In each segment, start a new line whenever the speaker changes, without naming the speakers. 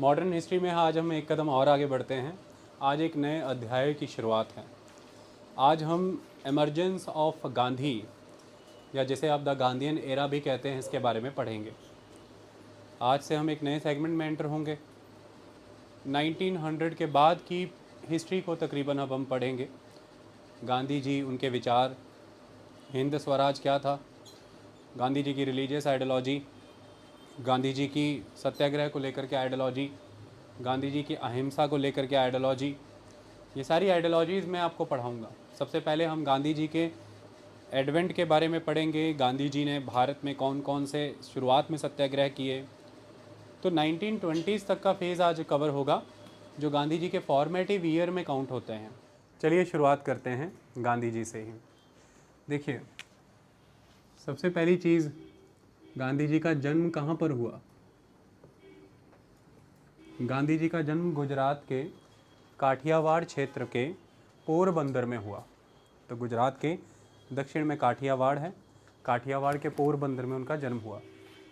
Modern history में आज हम एक कदम और आगे बढ़ते हैं। आज एक नए अध्याय की शुरुआत है। आज हम एमर्जेंस ऑफ गांधी, या जिसे आप द गांधीयन एरा भी कहते हैं, इसके बारे में पढ़ेंगे। आज से हम एक नए सेगमेंट में एंटर होंगे। 1900 के बाद की हिस्ट्री को तकरीबन अब हम पढ़ेंगे। गांधी जी, उनके विचार, हिंद स्वराज क्या था, गांधी जी की रिलीजियस आइडियोलॉजी, गांधी जी की सत्याग्रह को लेकर के आइडियोलॉजी, गांधी जी की अहिंसा को लेकर के आइडियोलॉजी, ये सारी आइडियोलॉजीज़ मैं आपको पढ़ाऊँगा। सबसे पहले हम गांधी जी के एडवेंट के बारे में पढ़ेंगे। गांधी जी ने भारत में कौन कौन से शुरुआत में सत्याग्रह किए। तो 1920s तक का फेज़ आज कवर होगा, जो गांधी जी के फॉर्मेटिव ईयर में काउंट होते हैं। चलिए शुरुआत करते हैं गांधी जी से ही। देखिए, सबसे पहली चीज़, गांधी जी का जन्म कहाँ पर हुआ। गांधी जी का जन्म गुजरात के काठियावाड़ क्षेत्र के पोरबंदर में हुआ। तो गुजरात के दक्षिण में काठियावाड़ है, काठियावाड़ के पोरबंदर में उनका जन्म हुआ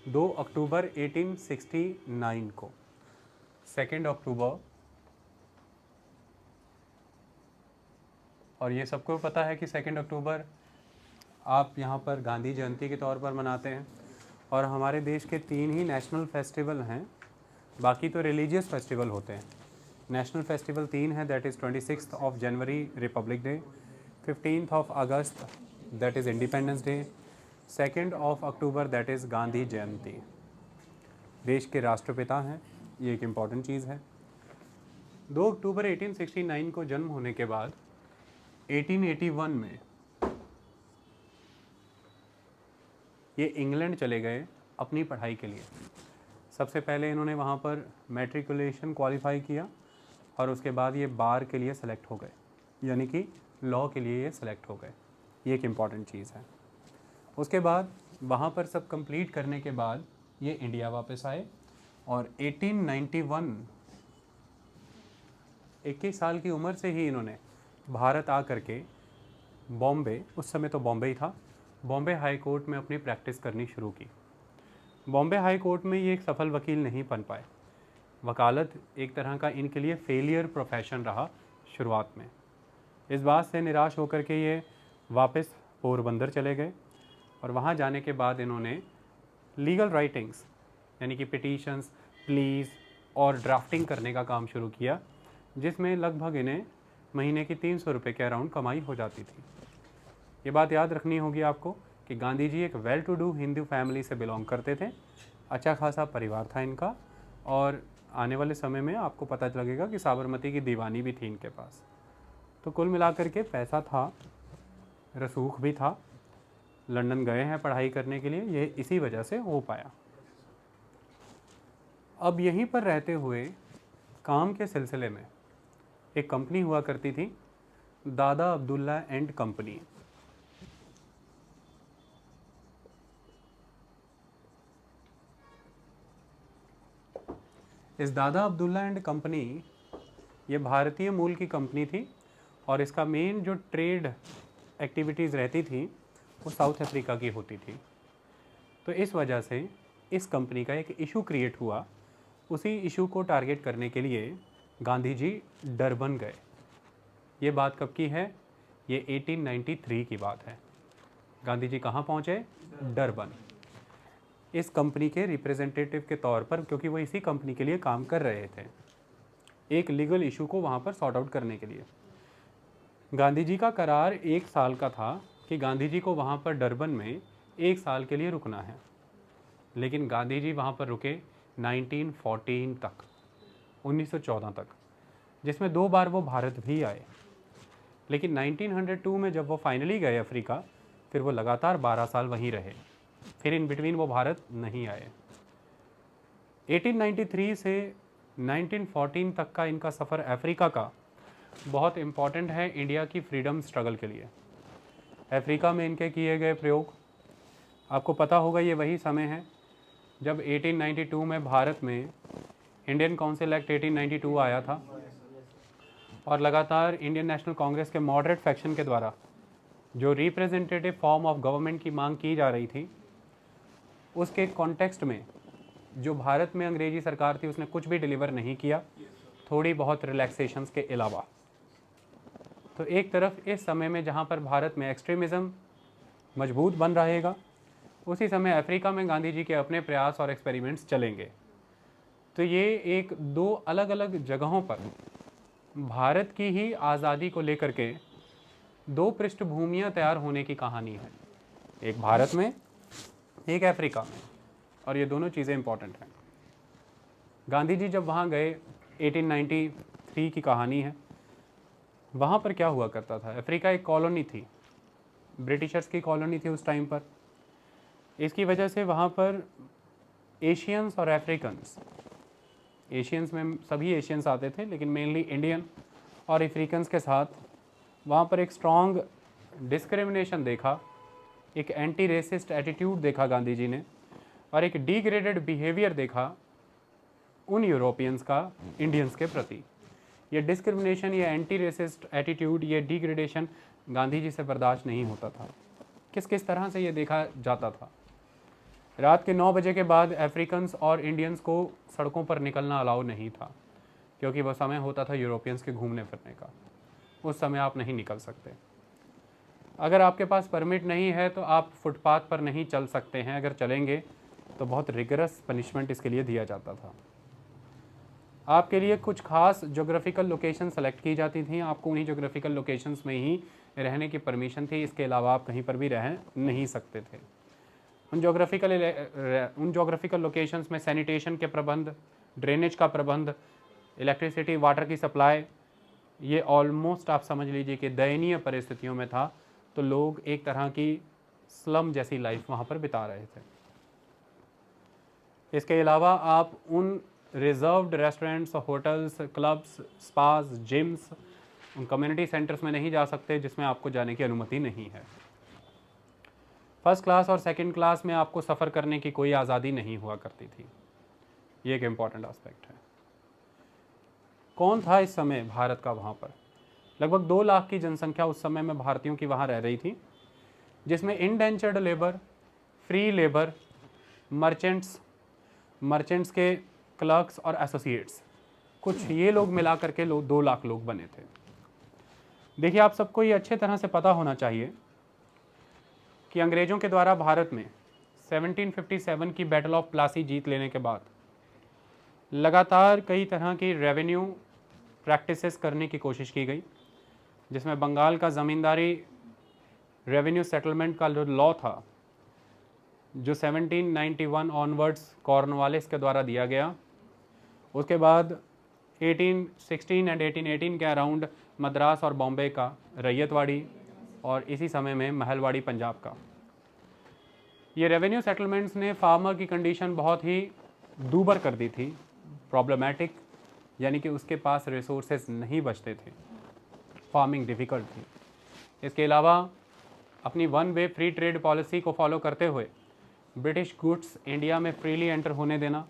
2 अक्टूबर 1869 को। 2 अक्टूबर, और ये सबको पता है कि 2 अक्टूबर आप यहाँ पर गांधी जयंती के तौर पर मनाते हैं। और हमारे देश के 3 ही नेशनल फेस्टिवल हैं, बाकी तो रिलीजियस फेस्टिवल होते हैं। नेशनल फेस्टिवल 3 है, that is 26 of January Republic Day, 15 of August that is Independence Day, 2 of October that is Gandhi Jayanti. देश के राष्ट्रपिता हैं, ये एक इम्पॉर्टेंट चीज़ है। 2 अक्टूबर 1869 को जन्म होने के बाद 1881 में ये इंग्लैंड चले गए अपनी पढ़ाई के लिए। सबसे पहले इन्होंने वहाँ पर मैट्रिकुलेशन क्वालिफाई किया और उसके बाद ये बार के लिए सेलेक्ट हो गए, यानी कि लॉ के लिए ये सेलेक्ट हो गए। ये एक इम्पॉर्टेंट चीज़ है। उसके बाद वहाँ पर सब कंप्लीट करने के बाद ये इंडिया वापस आए और 1891 21 साल की उम्र से ही इन्होंने भारत आ करके बॉम्बे, उस समय तो बॉम्बे ही था, बॉम्बे हाई कोर्ट में अपनी प्रैक्टिस करनी शुरू की। बॉम्बे हाई कोर्ट में ये एक सफल वकील नहीं बन पाए। वकालत एक तरह का इनके लिए फेलियर प्रोफेशन रहा शुरुआत में। इस बात से निराश होकर के ये वापस पोरबंदर चले गए और वहाँ जाने के बाद इन्होंने लीगल राइटिंग्स, यानी कि पिटीशंस, प्लीज़ और ड्राफ्टिंग करने का काम शुरू किया, जिसमें लगभग इन्हें महीने की 300 रुपये के अराउंड कमाई हो जाती थी। ये बात याद रखनी होगी आपको कि गांधी जी एक well to do Hindu family से बिलोंग करते थे। अच्छा खासा परिवार था इनका, और आने वाले समय में आपको पता लगेगा कि साबरमती की दीवानी भी थी इनके पास। तो कुल मिलाकर के पैसा था, रसूख भी था। लंदन गए हैं पढ़ाई करने के लिए, ये इसी वजह से हो पाया। अब यहीं पर रहते हुए काम के सिलसिले में एक कंपनी हुआ करती थी, दादा अब्दुल्ला एंड कंपनी। इस दादा अब्दुल्ला एंड कंपनी, ये भारतीय मूल की कंपनी थी और इसका मेन जो ट्रेड एक्टिविटीज़ रहती थी वो साउथ अफ्रीका की होती थी। तो इस वजह से इस कंपनी का एक इशू क्रिएट हुआ। उसी इशू को टारगेट करने के लिए गांधी जी डरबन गए। ये बात कब की है? ये 1893 की बात है। गांधी जी कहाँ पहुँचे? डरबन, इस कंपनी के रिप्रेजेंटेटिव के तौर पर, क्योंकि वो इसी कंपनी के लिए काम कर रहे थे, एक लीगल इशू को वहाँ पर सॉर्ट आउट करने के लिए। गांधी जी का करार 1 साल का था कि गांधी जी को वहाँ पर डरबन में 1 साल के लिए रुकना है, लेकिन गांधी जी वहाँ पर रुके 1914 तक, 1914 तक, जिसमें 2 बार वो भारत भी आए। लेकिन 1902 में जब वो फाइनली गए अफ्रीका, फिर वो लगातार 12 साल वहीं रहे, फिर इन बिटवीन वो भारत नहीं आए। 1893 से 1914 तक का इनका सफ़र अफ्रीका का बहुत इम्पॉर्टेंट है इंडिया की फ्रीडम स्ट्रगल के लिए। अफ्रीका में इनके किए गए प्रयोग, आपको पता होगा ये वही समय है जब 1892 में भारत में इंडियन काउंसिल एक्ट 1892 आया था और लगातार इंडियन नेशनल कांग्रेस के मॉडरेट फैक्शन के द्वारा जो रिप्रेजेंटेटिव फॉर्म ऑफ गवर्नमेंट की मांग की जा रही थी, उसके कॉन्टेक्स्ट में जो भारत में अंग्रेजी सरकार थी उसने कुछ भी डिलीवर नहीं किया, थोड़ी बहुत रिलैक्सेशंस के अलावा। तो एक तरफ इस समय में जहाँ पर भारत में एक्सट्रीमिज़म मजबूत बन रहेगा, उसी समय अफ्रीका में गांधी जी के अपने प्रयास और एक्सपेरिमेंट्स चलेंगे। तो ये एक दो अलग अलग जगहों पर भारत की ही आज़ादी को लेकर के दो पृष्ठभूमियाँ तैयार होने की कहानी है, एक भारत में, एक अफ्रीका में, और ये दोनों चीज़ें इंपॉर्टेंट हैं। गांधी जी जब वहाँ गए, 1893 की कहानी है। वहाँ पर क्या हुआ करता था, अफ्रीका एक कॉलोनी थी, ब्रिटिशर्स की कॉलोनी थी उस टाइम पर। इसकी वजह से वहाँ पर एशियंस और अफ्रीकन्स, एशियंस में सभी एशियंस आते थे, लेकिन मेनली इंडियन और अफ्रीकन्स के साथ वहाँ पर एक स्ट्रॉन्ग डिस्क्रिमिनेशन देखा, एक एंटी रेसिस्ट एटीट्यूड देखा गांधी जी ने, और एक डिग्रेडेड बिहेवियर देखा उन यूरोपियंस का इंडियंस के प्रति। ये डिस्क्रिमिनेशन, ये एंटी रेसिस्ट एटीट्यूड, ये डिग्रेडेशन गांधी जी से बर्दाश्त नहीं होता था। किस किस तरह से ये देखा जाता था। रात के 9 बजे के बाद अफ्रीकन्स और इंडियंस को सड़कों पर निकलना अलाउ नहीं था, क्योंकि वह समय होता था यूरोपियंस के घूमने फिरने का। उस समय आप नहीं निकल सकते। अगर आपके पास परमिट नहीं है तो आप फुटपाथ पर नहीं चल सकते हैं। अगर चलेंगे तो बहुत रिगरस पनिशमेंट इसके लिए दिया जाता था। आपके लिए कुछ खास जोग्राफिकल लोकेशन सेलेक्ट की जाती थी, आपको उन्हीं जोग्राफिकल लोकेशंस में ही रहने की परमिशन थी, इसके अलावा आप कहीं पर भी रह नहीं सकते थे। उन जोग्राफिकल लोकेशंस में सैनिटेशन के प्रबंध, ड्रेनेज का प्रबंध, इलेक्ट्रिसिटी, वाटर की सप्लाई, ये ऑलमोस्ट आप समझ लीजिए कि दयनीय परिस्थितियों में था। तो लोग एक तरह की स्लम जैसी लाइफ वहाँ पर बिता रहे थे। इसके अलावा आप उन reserved restaurants, hotels, clubs, spas, gyms, उन कम्युनिटी सेंटर्स में नहीं जा सकते जिसमें आपको जाने की अनुमति नहीं है। फर्स्ट क्लास और सेकंड क्लास में आपको सफ़र करने की कोई आज़ादी नहीं हुआ करती थी। ये एक इम्पॉर्टेंट एस्पेक्ट है। कौन था इस समय भारत का वहाँ पर? लगभग 2 लाख की जनसंख्या उस समय में भारतीयों की वहाँ रह रही थी, जिसमें indentured labour, free labour, merchants के क्लर्क्स और एसोसिएट्स, कुछ ये लोग मिला करके 2 लाख लोग बने थे। देखिए, आप सबको ये अच्छे तरह से पता होना चाहिए कि अंग्रेज़ों के द्वारा भारत में 1757 की बैटल ऑफ प्लासी जीत लेने के बाद लगातार कई तरह की रेवेन्यू प्रैक्टिसेस करने की कोशिश की गई, जिसमें बंगाल का ज़मींदारी रेवेन्यू सेटलमेंट का जो लॉ था, जो 1791 ऑनवर्ड्स कॉर्नवालिस के द्वारा दिया गया, उसके बाद 1816 एंड 1818 के अराउंड मद्रास और बॉम्बे का रैयतवाड़ी, और इसी समय में महलवाड़ी पंजाब का। ये रेवेन्यू सेटलमेंट्स ने फार्मर की कंडीशन बहुत ही दूबर कर दी थी, प्रॉब्लमेटिक, यानी कि उसके पास रिसोर्सेज नहीं बचते थे, फार्मिंग डिफ़िकल्ट थी। इसके अलावा अपनी one way free trade policy को फॉलो करते हुए ब्रिटिश गुड्स इंडिया में फ्रीली एंटर होने देना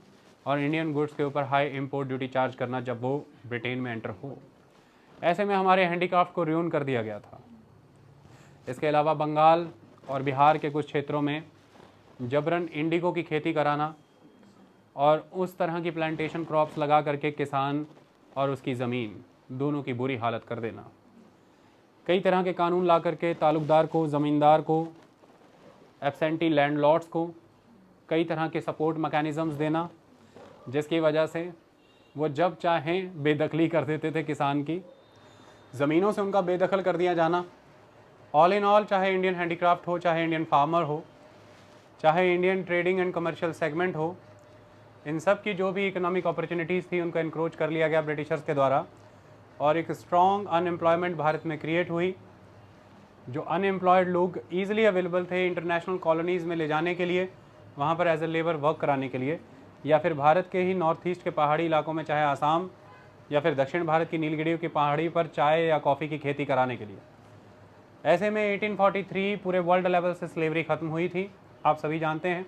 और इंडियन गुड्स के ऊपर हाई इंपोर्ट ड्यूटी चार्ज करना जब वो ब्रिटेन में एंटर हो, ऐसे में हमारे हैंडीक्राफ्ट को रियून कर दिया गया था। इसके अलावा बंगाल और बिहार के कुछ क्षेत्रों में जबरन इंडिगो की खेती कराना और उस तरह की प्लांटेशन क्रॉप्स लगा करके किसान और उसकी ज़मीन दोनों की बुरी हालत कर देना। कई तरह के कानून ला करके तालुकदार को, ज़मींदार को, एब्सेंटी लैंडलॉर्ड्स को कई तरह के सपोर्ट मैकेनिज़म्स देना, जिसकी वजह से वो जब चाहें बेदखली कर देते थे किसान की, ज़मीनों से उनका बेदखल कर दिया जाना। ऑल इन ऑल, चाहे इंडियन हैंडीक्राफ्ट हो, चाहे इंडियन फार्मर हो, चाहे Indian trading and commercial segment हो, इन सब की जो भी इकोनॉमिक अपॉर्चुनिटीज़ थी उनको इंक्रोच कर लिया गया ब्रिटिशर्स के द्वारा, और एक स्ट्रॉन्ग अनएम्प्लॉयमेंट भारत में क्रिएट हुई। जो अनएम्प्लॉयड लोग ईजिली अवेलेबल थे इंटरनेशनल कॉलोनीज़ में ले जाने के लिए, वहाँ पर एज ए लेबर वर्क कराने के लिए, या फिर भारत के ही नॉर्थ ईस्ट के पहाड़ी इलाकों में, चाहे आसाम या फिर दक्षिण भारत की नीलगिरियों की पहाड़ी पर चाय या कॉफ़ी की खेती कराने के लिए। ऐसे में 1843 पूरे वर्ल्ड लेवल से स्लेवरी ख़त्म हुई थी। आप सभी जानते हैं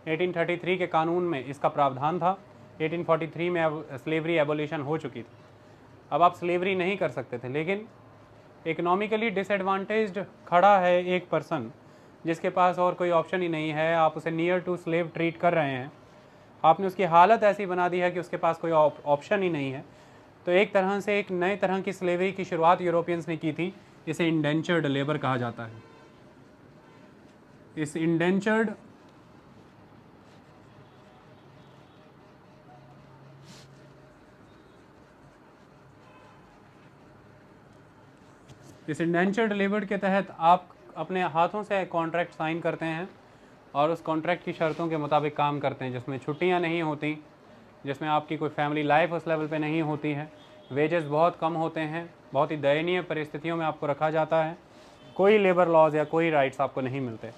1833 के कानून में इसका प्रावधान था। 1843 में स्लेवरी एबोलिशन हो चुकी थी। अब आप स्लेवरी नहीं कर सकते थे, लेकिन इकोनॉमिकली डिसएडवांटेज्ड खड़ा है एक पर्सन जिसके पास और कोई ऑप्शन ही नहीं है, आप उसे नियर टू स्लेव ट्रीट कर रहे हैं, आपने उसकी हालत ऐसी बना दी है कि उसके पास कोई ऑप्शन ही नहीं है। तो एक तरह से एक नए तरह की स्लेवरी की शुरुआत यूरोपियंस ने की थी, इसे इंडेंचर्ड लेबर कहा जाता है। इस इंडेंचर्ड लेबर के तहत आप अपने हाथों से कॉन्ट्रैक्ट साइन करते हैं और उस कॉन्ट्रैक्ट की शर्तों के मुताबिक काम करते हैं, जिसमें छुट्टियां नहीं होती, जिसमें आपकी कोई फैमिली लाइफ उस लेवल पे नहीं होती है, वेजेस बहुत कम होते हैं, बहुत ही दयनीय परिस्थितियों में आपको रखा जाता है, कोई लेबर लॉज या कोई राइट्स आपको नहीं मिलते।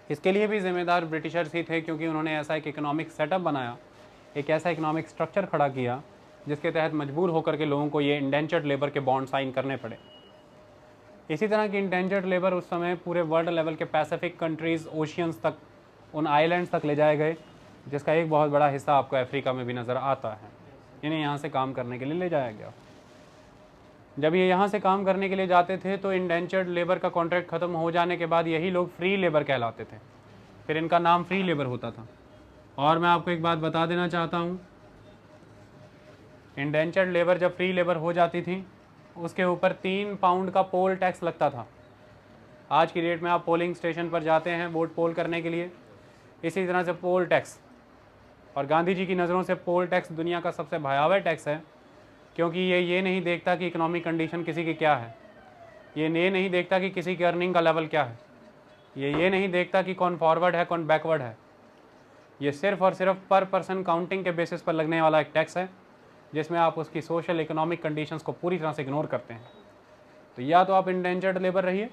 इसके लिए भी जिम्मेदार ब्रिटिशर्स ही थे, क्योंकि उन्होंने ऐसा एक इकोनॉमिक सेटअप बनाया, एक ऐसा इकोनॉमिक स्ट्रक्चर खड़ा किया जिसके तहत मजबूर होकर के लोगों को ये इंडेंचर्ड लेबर के बॉन्ड साइन करने पड़े। इसी तरह की इंडेंचर्ड लेबर उस समय पूरे वर्ल्ड लेवल के पैसिफिक कंट्रीज़, ओशियंस तक, उन आइलैंड्स तक ले जाए गए, जिसका एक बहुत बड़ा हिस्सा आपको अफ्रीका में भी नज़र आता है। इन्हें यहाँ से काम करने के लिए ले जाया गया। जब ये यहाँ से काम करने के लिए जाते थे तो इंडेंचर्ड लेबर का कॉन्ट्रैक्ट ख़त्म हो जाने के बाद यही लोग फ्री लेबर कहलाते थे, फिर इनका नाम फ्री लेबर होता था। और मैं आपको एक बात बता देना चाहता हूँ, इंडेंचर्ड लेबर जब फ्री लेबर हो जाती थी उसके ऊपर 3 पाउंड का पोल टैक्स लगता था। आज की डेट में आप पोलिंग स्टेशन पर जाते हैं वोट पोल करने के लिए, इसी तरह से पोल टैक्स, और गांधी जी की नज़रों से पोल टैक्स दुनिया का सबसे भयावह टैक्स है, क्योंकि ये नहीं देखता कि इकोनॉमिक कंडीशन किसी की क्या है, ये नहीं देखता कि किसी की अर्निंग का लेवल क्या है, ये नहीं देखता कि कौन फॉरवर्ड है कौन बैकवर्ड है। ये सिर्फ और सिर्फ पर पर्सन काउंटिंग के बेसिस पर लगने वाला एक टैक्स है, जिसमें आप उसकी सोशल इकोनॉमिक कंडीशंस को पूरी तरह से इग्नोर करते हैं। तो या तो आप इंडेंचर्ड लेबर रहिए,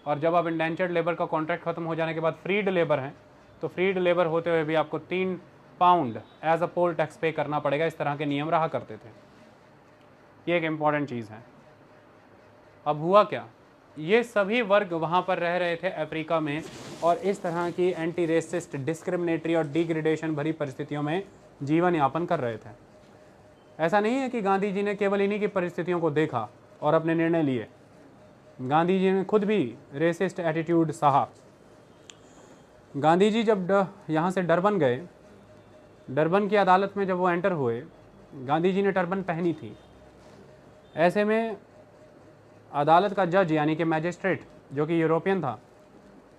और जब आप इंडेंचर्ड लेबर का कॉन्ट्रैक्ट खत्म हो जाने के बाद फ्रीड लेबर हैं, तो फ्रीड लेबर होते हुए भी आपको 3 pound as a poll tax pay करना पड़ेगा। इस तरह के नियम रहा करते थे। ये एक इम्पॉर्टेंट चीज़ है। अब हुआ क्या, ये सभी वर्ग वहाँ पर रह रहे थे अफ्रीका में, और इस तरह की एंटी रेसिस्ट, डिस्क्रिमिनेटरी और डिग्रेडेशन भरी परिस्थितियों में जीवन यापन कर रहे थे। ऐसा नहीं है कि गांधी जी ने केवल इन्हीं की परिस्थितियों को देखा और अपने निर्णय लिए। गांधी जी ने खुद भी रेसिस्ट एटीट्यूड सहा। गांधी जी जब यहाँ से डरबन गए, डरबन की अदालत में जब वो एंटर हुए, गांधी जी ने टर्बन पहनी थी। ऐसे में अदालत का जज यानी कि मैजिस्ट्रेट, जो कि यूरोपियन था,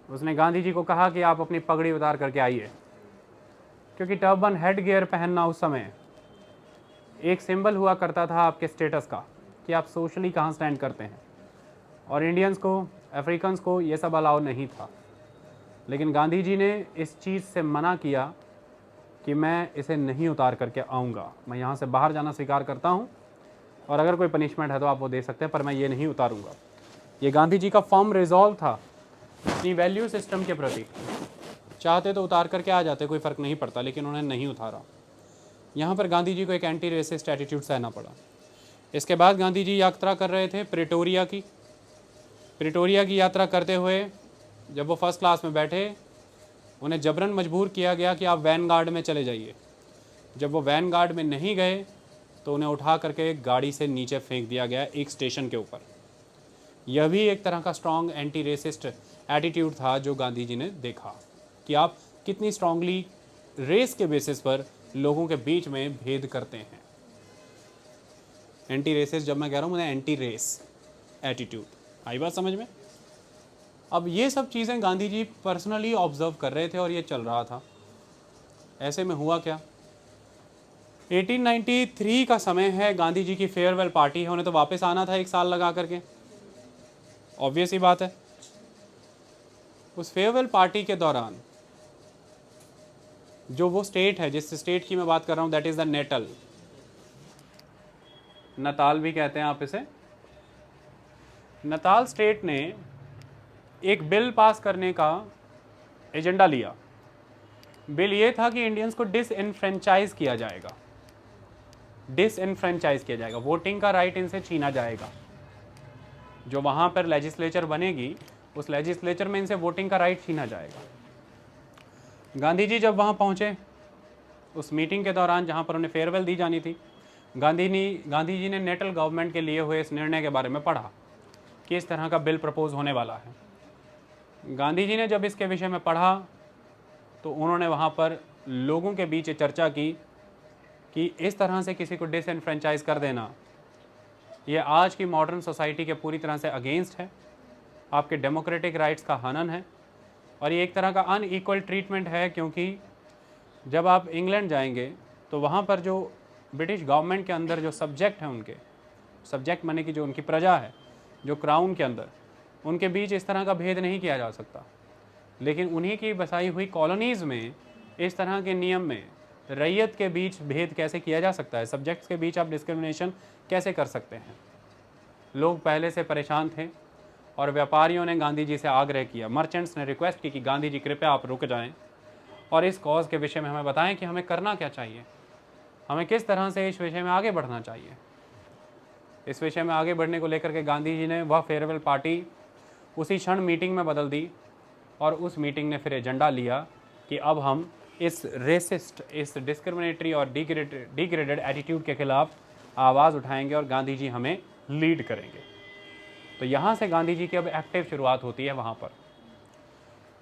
उसने गांधी जी को कहा कि आप अपनी पगड़ी उतार करके आइए, क्योंकि टर्बन, हेड गियर पहनना उस समय एक सिंबल हुआ करता था आपके स्टेटस का, कि आप सोशली कहाँ स्टैंड करते हैं। और इंडियंस को, अफ्रीकन्स को ये सब अलाउ नहीं था। लेकिन गांधी जी ने इस चीज़ से मना किया कि मैं इसे नहीं उतार करके आऊँगा, मैं यहाँ से बाहर जाना स्वीकार करता हूँ, और अगर कोई पनिशमेंट है तो आप वो दे सकते हैं, पर मैं ये नहीं उतारूँगा। ये गांधी जी का फर्म रिजॉल्व था अपनी वैल्यू सिस्टम के प्रति। चाहते तो उतार करके आ जाते, कोई फ़र्क नहीं पड़ता, लेकिन उन्होंने नहीं उतारा। यहाँ पर गांधी जी को एक एंटी रेसिस्ट एटीट्यूड सहना पड़ा। इसके बाद गांधी जी यात्रा कर रहे थे प्रिटोरिया की यात्रा करते हुए जब वो फर्स्ट क्लास में बैठे, उन्हें जबरन मजबूर किया गया कि आप वैन गार्ड में चले जाइए। जब वो वैन गार्ड में नहीं गए तो उन्हें उठा करके गाड़ी से नीचे फेंक दिया गया एक स्टेशन के ऊपर। यह भी एक तरह का स्ट्रॉन्ग एंटी रेसिस्ट एटीट्यूड था जो गांधी जी ने देखा, कि आप कितनी स्ट्रांगली रेस के बेसिस पर लोगों के बीच में भेद करते हैं। एंटी रेसिस्ट जब मैं कह रहा हूँ, मैंने एंटी रेस एटीट्यूड, आई बात समझ में। अब ये सब चीज़ें गांधी जी पर्सनली ऑब्जर्व कर रहे थे और ये चल रहा था। ऐसे में हुआ क्या, 1893 का समय है, गांधी जी की फेयरवेल पार्टी है, उन्हें तो वापस आना था 1 साल लगा करके, ऑब्वियस ही बात है। उस फेयरवेल पार्टी के दौरान जो वो स्टेट है, जिस स्टेट की मैं बात कर रहा हूँ, that is the Natal, Natal भी कहते हैं आप इसे। नताल स्टेट ने एक बिल पास करने का एजेंडा लिया। बिल ये था कि इंडियंस को डिसएनफ्रेंचाइज किया जाएगा, वोटिंग का राइट इनसे छीना जाएगा। जो वहाँ पर लेजिस्लेचर बनेगी, उस लेजिस्लेचर में इनसे वोटिंग का राइट छीना जाएगा। गांधी जी जब वहाँ पहुँचे उस मीटिंग के दौरान जहाँ पर उन्हें फेयरवेल दी जानी थी, गांधी जी ने नेटल गवर्नमेंट के लिए हुए इस निर्णय के बारे में पढ़ा कि इस तरह का बिल प्रपोज होने वाला है। गांधी जी ने जब इसके विषय में पढ़ा तो उन्होंने वहाँ पर लोगों के बीच चर्चा की कि इस तरह से किसी को डिसएनफ्रेंचाइज कर देना ये आज की मॉडर्न सोसाइटी के पूरी तरह से अगेंस्ट है, आपके डेमोक्रेटिक राइट्स का हनन है और ये एक तरह का अनइक्वल ट्रीटमेंट है। क्योंकि जब आप इंग्लैंड जाएंगे तो वहाँ पर जो ब्रिटिश गवर्नमेंट के अंदर जो सब्जेक्ट हैं, उनके सब्जेक्ट माने कि जो उनकी प्रजा है, जो क्राउन के अंदर, उनके बीच इस तरह का भेद नहीं किया जा सकता। लेकिन उन्हीं की बसाई हुई कॉलोनीज़ में इस तरह के नियम में रैयत के बीच भेद कैसे किया जा सकता है, सब्जेक्ट्स के बीच आप डिस्क्रिमिनेशन कैसे कर सकते हैं। लोग पहले से परेशान थे और व्यापारियों ने गांधी जी से आग्रह किया, मर्चेंट्स ने रिक्वेस्ट की कि गांधी जी कृपया आप रुक जाएं और इस कॉज के विषय में हमें बताएं कि हमें करना क्या चाहिए, हमें किस तरह से इस विषय में आगे बढ़ना चाहिए। इस विषय में आगे बढ़ने को लेकर के गांधी जी ने वह फेयरवेल पार्टी उसी क्षण मीटिंग में बदल दी और उस मीटिंग ने फिर एजेंडा लिया कि अब हम इस रेसिस्ट, इस डिस्क्रिमिनेटरी और डिग्रेडेड एटीट्यूड के खिलाफ आवाज़ उठाएंगे और गांधी जी हमें लीड करेंगे। तो यहाँ से गांधी जी की अब एक्टिव शुरुआत होती है वहाँ पर।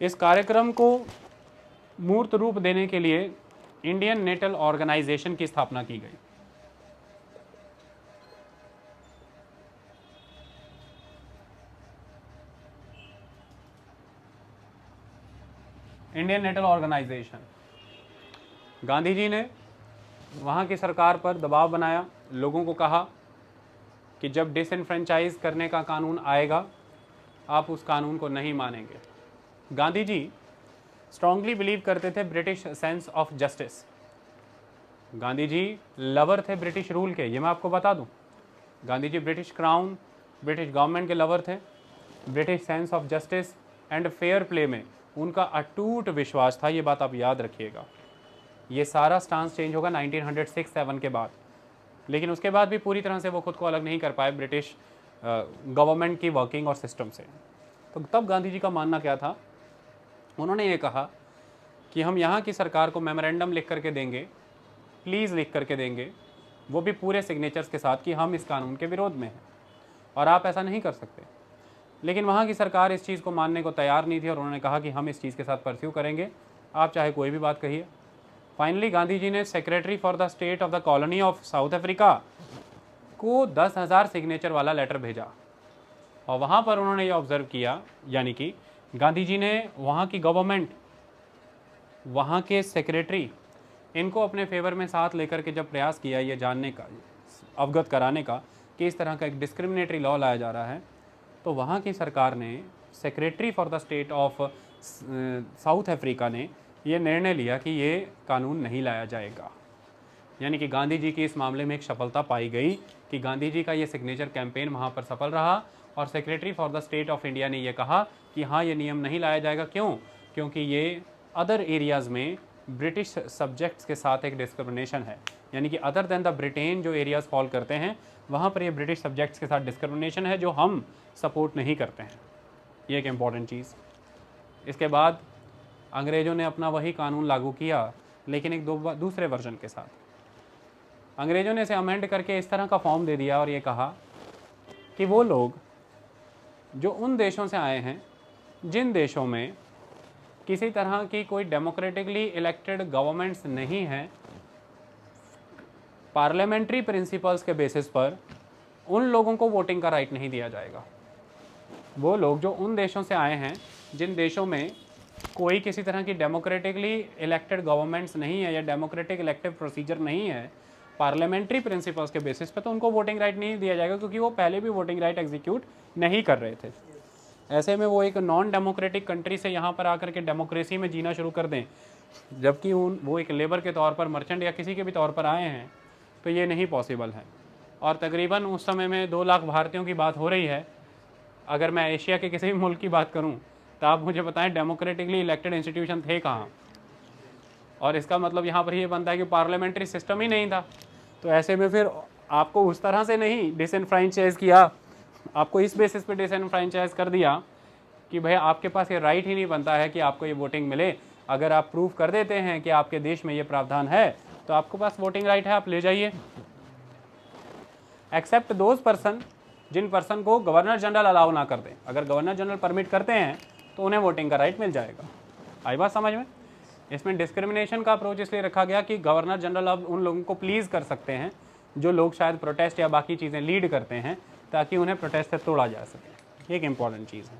इस कार्यक्रम को मूर्त रूप देने के लिए इंडियन नेशनल ऑर्गेनाइजेशन की स्थापना की गई। Indian national organisation, Gandhi ji ने वहाँ की सरकार पर दबाव बनाया, लोगों को कहा कि जब डिसएनफ्रेंचाइज करने का कानून आएगा आप उस कानून को नहीं मानेंगे। गांधी जी स्ट्रांगली बिलीव करते थे British sense of justice. Gandhi ji lover थे ब्रिटिश रूल के, ये मैं आपको बता दूं। Gandhi ji British crown, British government के लवर थे। British sense of justice and fair play में उनका अटूट विश्वास था, ये बात आप याद रखिएगा। ये सारा स्टांस चेंज होगा 1906-7 के बाद, लेकिन उसके बाद भी पूरी तरह से वो खुद को अलग नहीं कर पाए ब्रिटिश गवर्नमेंट की वर्किंग और सिस्टम से। तो तब गांधी जी का मानना क्या था, उन्होंने ये कहा कि हम यहाँ की सरकार को मेमोरेंडम लिख करके देंगे, प्लीज़ लिख करके देंगे, वो भी पूरे सिग्नेचर्स के साथ कि हम इस कानून के विरोध में हैं और आप ऐसा नहीं कर सकते। लेकिन वहाँ की सरकार इस चीज़ को मानने को तैयार नहीं थी और उन्होंने कहा कि हम इस चीज़ के साथ परस्यू करेंगे, आप चाहे कोई भी बात कहिए। फाइनली गांधी जी ने secretary for the state of the colony of south Africa को 10,000 सिग्नेचर वाला लेटर भेजा और वहाँ पर उन्होंने ये ऑब्ज़र्व किया, यानी कि गांधी जी ने वहाँ की गवर्नमेंट, वहाँ के सेक्रेटरी, इनको अपने फेवर में साथ लेकर के जब प्रयास किया ये जानने का, अवगत कराने का कि इस तरह का एक डिस्क्रिमिनेटरी लॉ लाया जा रहा है, तो वहाँ की सरकार ने, secretary for the state of south Africa ने ये निर्णय लिया कि ये कानून नहीं लाया जाएगा। यानी कि गांधी जी की इस मामले में एक सफलता पाई गई कि गांधी जी का ये सिग्नेचर कैंपेन वहाँ पर सफल रहा और secretary for the state of India ने ये कहा कि हाँ, ये नियम नहीं लाया जाएगा। क्यों? क्योंकि ये अदर एरियाज़ में ब्रिटिश सब्जेक्ट्स के साथ एक डिस्क्रिमिनेशन है, यानी कि अदर देन द ब्रिटेन जो एरियाज़ फॉल करते हैं वहाँ पर ये ब्रिटिश सब्जेक्ट्स के साथ डिस्क्रिमिनेशन है जो हम सपोर्ट नहीं करते हैं। ये एक इम्पॉर्टेंट चीज़। इसके बाद अंग्रेज़ों ने अपना वही कानून लागू किया, लेकिन एक दूसरे वर्जन के साथ। अंग्रेज़ों ने इसे अमेंड करके इस तरह का फॉर्म दे दिया और ये कहा कि वो लोग जो उन देशों से आए हैं जिन देशों में किसी तरह की कोई डेमोक्रेटिकली इलेक्टेड गवर्नमेंट्स नहीं हैं, पार्लियामेंट्री प्रिंसिपल्स के बेसिस पर उन लोगों को वोटिंग का राइट नहीं दिया जाएगा। वो लोग जो उन देशों से आए हैं जिन देशों में कोई किसी तरह की डेमोक्रेटिकली इलेक्टेड गवर्नमेंट्स नहीं है या डेमोक्रेटिक इलेक्टिव प्रोसीजर नहीं है, पार्लियामेंट्री प्रिंसिपल्स के बेसिस पे, तो उनको वोटिंग राइट नहीं दिया जाएगा क्योंकि वो पहले भी वोटिंग राइट एग्जीक्यूट नहीं कर रहे थे। ऐसे में वो एक नॉन डेमोक्रेटिक कंट्री से यहाँ पर आकर के डेमोक्रेसी में जीना शुरू कर दें, जबकि वो एक लेबर के तौर पर, मर्चेंट या किसी के भी तौर पर आए हैं, तो ये नहीं पॉसिबल है। और तकरीबन उस समय में 2 लाख भारतीयों की बात हो रही है। अगर मैं एशिया के किसी भी मुल्क की बात करूं तो आप मुझे बताएं डेमोक्रेटिकली इलेक्टेड इंस्टीट्यूशन थे कहाँ। और इसका मतलब यहाँ पर ये बनता है कि पार्लियामेंट्री सिस्टम ही नहीं था। तो ऐसे में फिर आपको उस तरह से नहीं डिसएनफ्रेंचाइज किया, आपको इस बेसिस पे डिसएनफ्रेंचाइज कर दिया कि भाई आपके पास ये राइट ही नहीं बनता है कि आपको ये वोटिंग मिले। अगर आप प्रूव कर देते हैं कि आपके देश में ये प्रावधान है तो आपके पास वोटिंग राइट है, आप ले जाइए। एक्सेप्ट दोज पर्सन जिन पर्सन को गवर्नर जनरल अलाउ ना कर दें। अगर गवर्नर जनरल परमिट करते हैं तो उन्हें वोटिंग का राइट मिल जाएगा। आई बात समझ में? इसमें डिस्क्रिमिनेशन का अप्रोच इसलिए रखा गया कि गवर्नर जनरल अब उन लोगों को प्लीज़ कर सकते हैं जो लोग शायद प्रोटेस्ट या बाकी चीज़ें लीड करते हैं, ताकि उन्हें प्रोटेस्ट से तोड़ा जा सके। एक इम्पॉर्टेंट चीज़ है,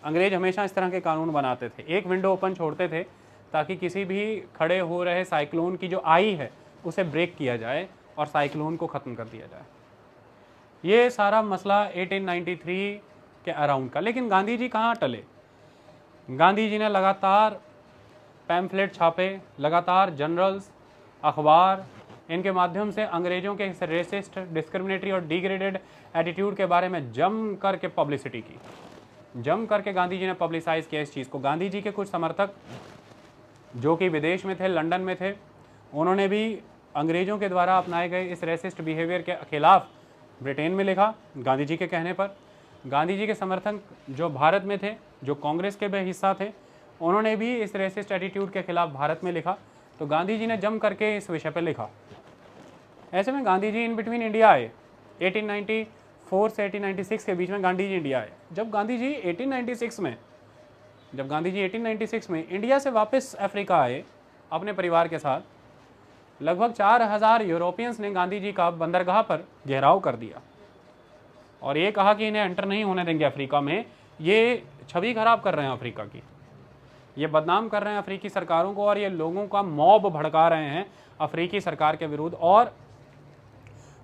अंग्रेज हमेशा इस तरह के कानून बनाते थे, एक विंडो ओपन छोड़ते थे ताकि किसी भी खड़े हो रहे साइक्लोन की जो आई है उसे ब्रेक किया जाए और साइक्लोन को ख़त्म कर दिया जाए। ये सारा मसला 1893 के अराउंड का। लेकिन गांधी जी कहाँ टले? गांधी जी ने लगातार पैम्फलेट छापे, लगातार जर्नल्स, अखबार, इनके माध्यम से अंग्रेज़ों के इस रेसिस्ट, डिस्क्रिमिनेटरी और डिग्रेडेड एटीट्यूड के बारे में जम करके पब्लिसिटी की, जम करके गांधी जी ने पब्लिसाइज किया इस चीज़ को। गांधी जी के कुछ समर्थक जो कि विदेश में थे, लंदन में थे, उन्होंने भी अंग्रेज़ों के द्वारा अपनाए गए इस रेसिस्ट बिहेवियर के खिलाफ ब्रिटेन में लिखा गांधी जी के कहने पर। गांधी जी के समर्थक जो भारत में थे, जो कांग्रेस के भी हिस्सा थे, उन्होंने भी इस रेसिस्ट एटीट्यूड के खिलाफ भारत में लिखा। तो गांधी जी ने जम करके इस विषय पर लिखा। ऐसे में Gandhi ji in between India आए। 1894 से 1896 के बीच में गांधी जी इंडिया आए। जब गांधी जी 1896 में इंडिया से वापस अफ्रीका आए अपने परिवार के साथ, लगभग 4000 यूरोपियंस ने गांधी जी का बंदरगाह पर घेराव कर दिया और ये कहा कि इन्हें एंटर नहीं होने देंगे अफ्रीका में, ये छवि खराब कर रहे हैं अफ्रीका की, ये बदनाम कर रहे हैं अफ्रीकी सरकारों को और ये लोगों का मॉब भड़का रहे हैं अफ्रीकी सरकार के विरुद्ध। और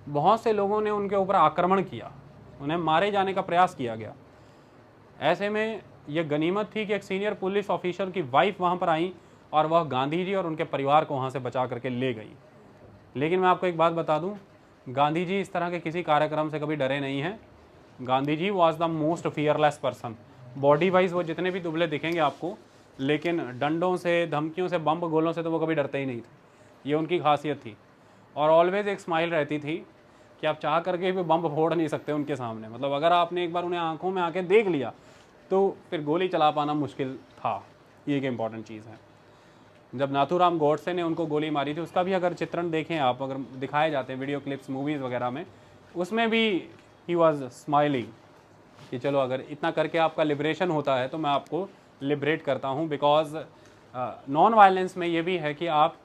बहुत से लोगों ने उनके ऊपर आक्रमण किया, उन्हें मारे जाने का प्रयास किया गया। ऐसे में यह गनीमत थी कि एक सीनियर पुलिस ऑफिसर की वाइफ वहाँ पर आई और वह गांधी जी और उनके परिवार को वहाँ से बचा करके ले गई। लेकिन मैं आपको एक बात बता दूँ, गांधी जी इस तरह के किसी कार्यक्रम से कभी डरे नहीं हैं। Gandhi ji was the most fearless person. Body wise वो जितने भी दुबले दिखेंगे आपको, लेकिन डंडों से, धमकियों से, बम गोलों से तो वो कभी डरते ही नहीं थे। ये उनकी खासियत थी। और ऑलवेज एक स्माइल रहती थी कि आप चाह करके भी बम फोड़ नहीं सकते उनके सामने। मतलब अगर आपने एक बार उन्हें आंखों में आके देख लिया तो फिर गोली चला पाना मुश्किल था। ये एक इम्पॉर्टेंट चीज़ है। जब नाथूराम गोडसे ने उनको गोली मारी थी, उसका भी अगर चित्रण देखें आप, अगर दिखाए जाते हैं वीडियो क्लिप्स मूवीज़ वगैरह में, उसमें भी ही वॉज स्माइलिंग कि चलो अगर इतना करके आपका लिबरेशन होता है तो मैं आपको लिबरेट करता हूँ। बिकॉज नॉन वायलेंस में ये भी है कि आप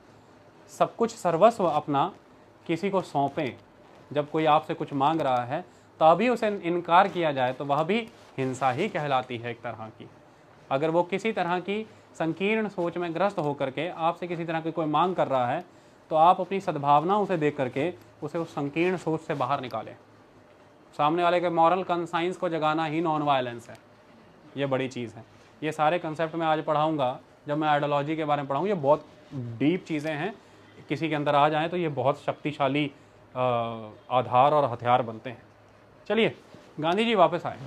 सब कुछ सर्वस्व अपना किसी को सौंपें। जब कोई आपसे कुछ मांग रहा है तभी उसे इनकार किया जाए तो वह भी हिंसा ही कहलाती है एक तरह की। अगर वो किसी तरह की संकीर्ण सोच में ग्रस्त होकर के आपसे किसी तरह की कोई मांग कर रहा है तो आप अपनी सद्भावना उसे देख करके उसे उस संकीर्ण सोच से बाहर निकालें। सामने वाले के मॉरल कंसाइंस को जगाना ही नॉन वायलेंस है। ये बड़ी चीज़ है। ये सारे कंसेप्ट मैं आज पढ़ाऊँगा, जब मैं आइडियोलॉजी के बारे में पढ़ाऊँ। ये बहुत डीप चीज़ें हैं, किसी के अंदर आ जाएँ तो ये बहुत शक्तिशाली आधार और हथियार बनते हैं। चलिए, गांधी जी वापस आए।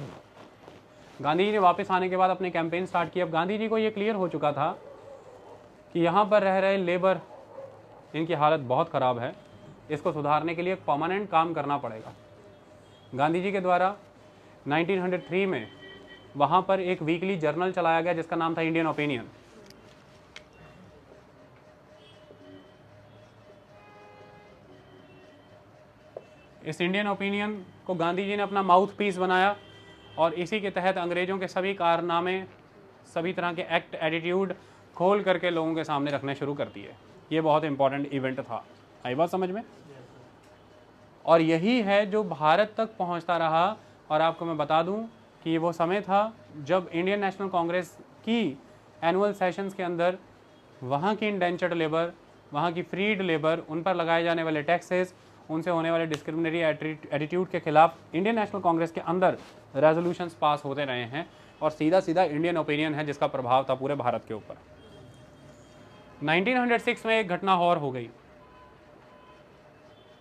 गांधी जी ने वापस आने के बाद अपने कैंपेन स्टार्ट किया। अब गांधी जी को ये क्लियर हो चुका था कि यहाँ पर रह रहे लेबर, इनकी हालत बहुत ख़राब है, इसको सुधारने के लिए एक परमानेंट काम करना पड़ेगा। गांधी जी के द्वारा 1903 में वहाँ पर एक वीकली जर्नल चलाया गया जिसका नाम था इंडियन ओपिनियन। इस इंडियन ओपिनियन को गांधी जी ने अपना माउथ पीस बनाया और इसी के तहत अंग्रेज़ों के सभी कारनामे, सभी तरह के एक्ट, एटीट्यूड खोल करके लोगों के सामने रखने शुरू कर दिए। ये बहुत इंपॉर्टेंट इवेंट था। आई बात समझ में? और यही है जो भारत तक पहुंचता रहा। और आपको मैं बता दूं कि ये वो समय था जब इंडियन नेशनल कांग्रेस की एनुअल सेशंस के अंदर वहाँ की इंडेंचर्ड लेबर, वहाँ की फ्रीड लेबर, उन पर लगाए जाने वाले टैक्सेस, उनसे होने वाले डिस्क्रिमिनेटरी एटीट्यूड के खिलाफ इंडियन नेशनल कांग्रेस के अंदर रेजोल्यूशंस पास होते रहे हैं। और सीधा सीधा इंडियन ओपिनियन है जिसका प्रभाव था पूरे भारत के ऊपर। 1906 में एक घटना और हो गई।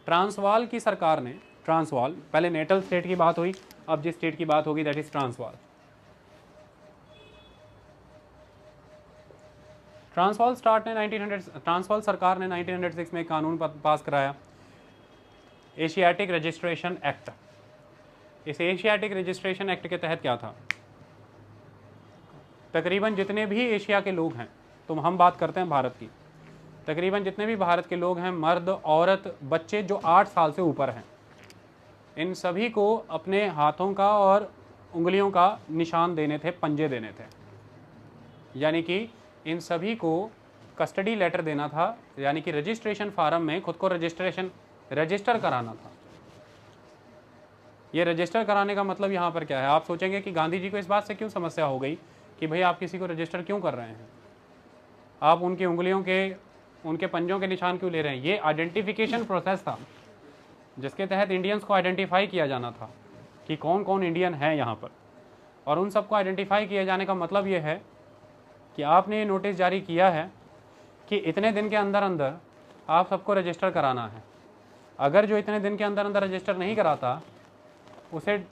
ट्रांसवाल की सरकार ने, ट्रांसवाल, पहले नेटल स्टेट की बात हुई, अब जिस स्टेट की बात होगी दैट इज ट्रांसवाल। ट्रांसवाल सरकार ने 1906 में एक कानून पास कराया, एशियाटिक रजिस्ट्रेशन एक्ट। इस एशियाटिक रजिस्ट्रेशन एक्ट के तहत क्या था, तकरीबन जितने भी एशिया के लोग हैं, तो हम बात करते हैं भारत की, तकरीबन जितने भी भारत के लोग हैं, मर्द, औरत, बच्चे जो 8 साल से ऊपर हैं, इन सभी को अपने हाथों का और उंगलियों का निशान देने थे, पंजे देने थे। यानी कि इन सभी को कस्टडी लेटर देना था, यानी कि रजिस्ट्रेशन फार्म में खुद को रजिस्टर कराना था। ये रजिस्टर कराने का मतलब यहाँ पर क्या है? आप सोचेंगे कि गांधी जी को इस बात से क्यों समस्या हो गई कि भाई आप किसी को रजिस्टर क्यों कर रहे हैं, आप उनकी उंगलियों के, उनके पंजों के निशान क्यों ले रहे हैं? ये आइडेंटिफिकेशन प्रोसेस था जिसके तहत इंडियंस को आइडेंटिफाई किया जाना था कि कौन कौन इंडियन है यहाँ पर। और उन सबको आइडेंटिफाई किए जाने का मतलब ये है कि आपने ये नोटिस जारी किया है कि इतने दिन के अंदर अंदर आप सबको रजिस्टर कराना है। अगर जो इतने दिन के अंदर अंदर रजिस्टर नहीं कराता, उसे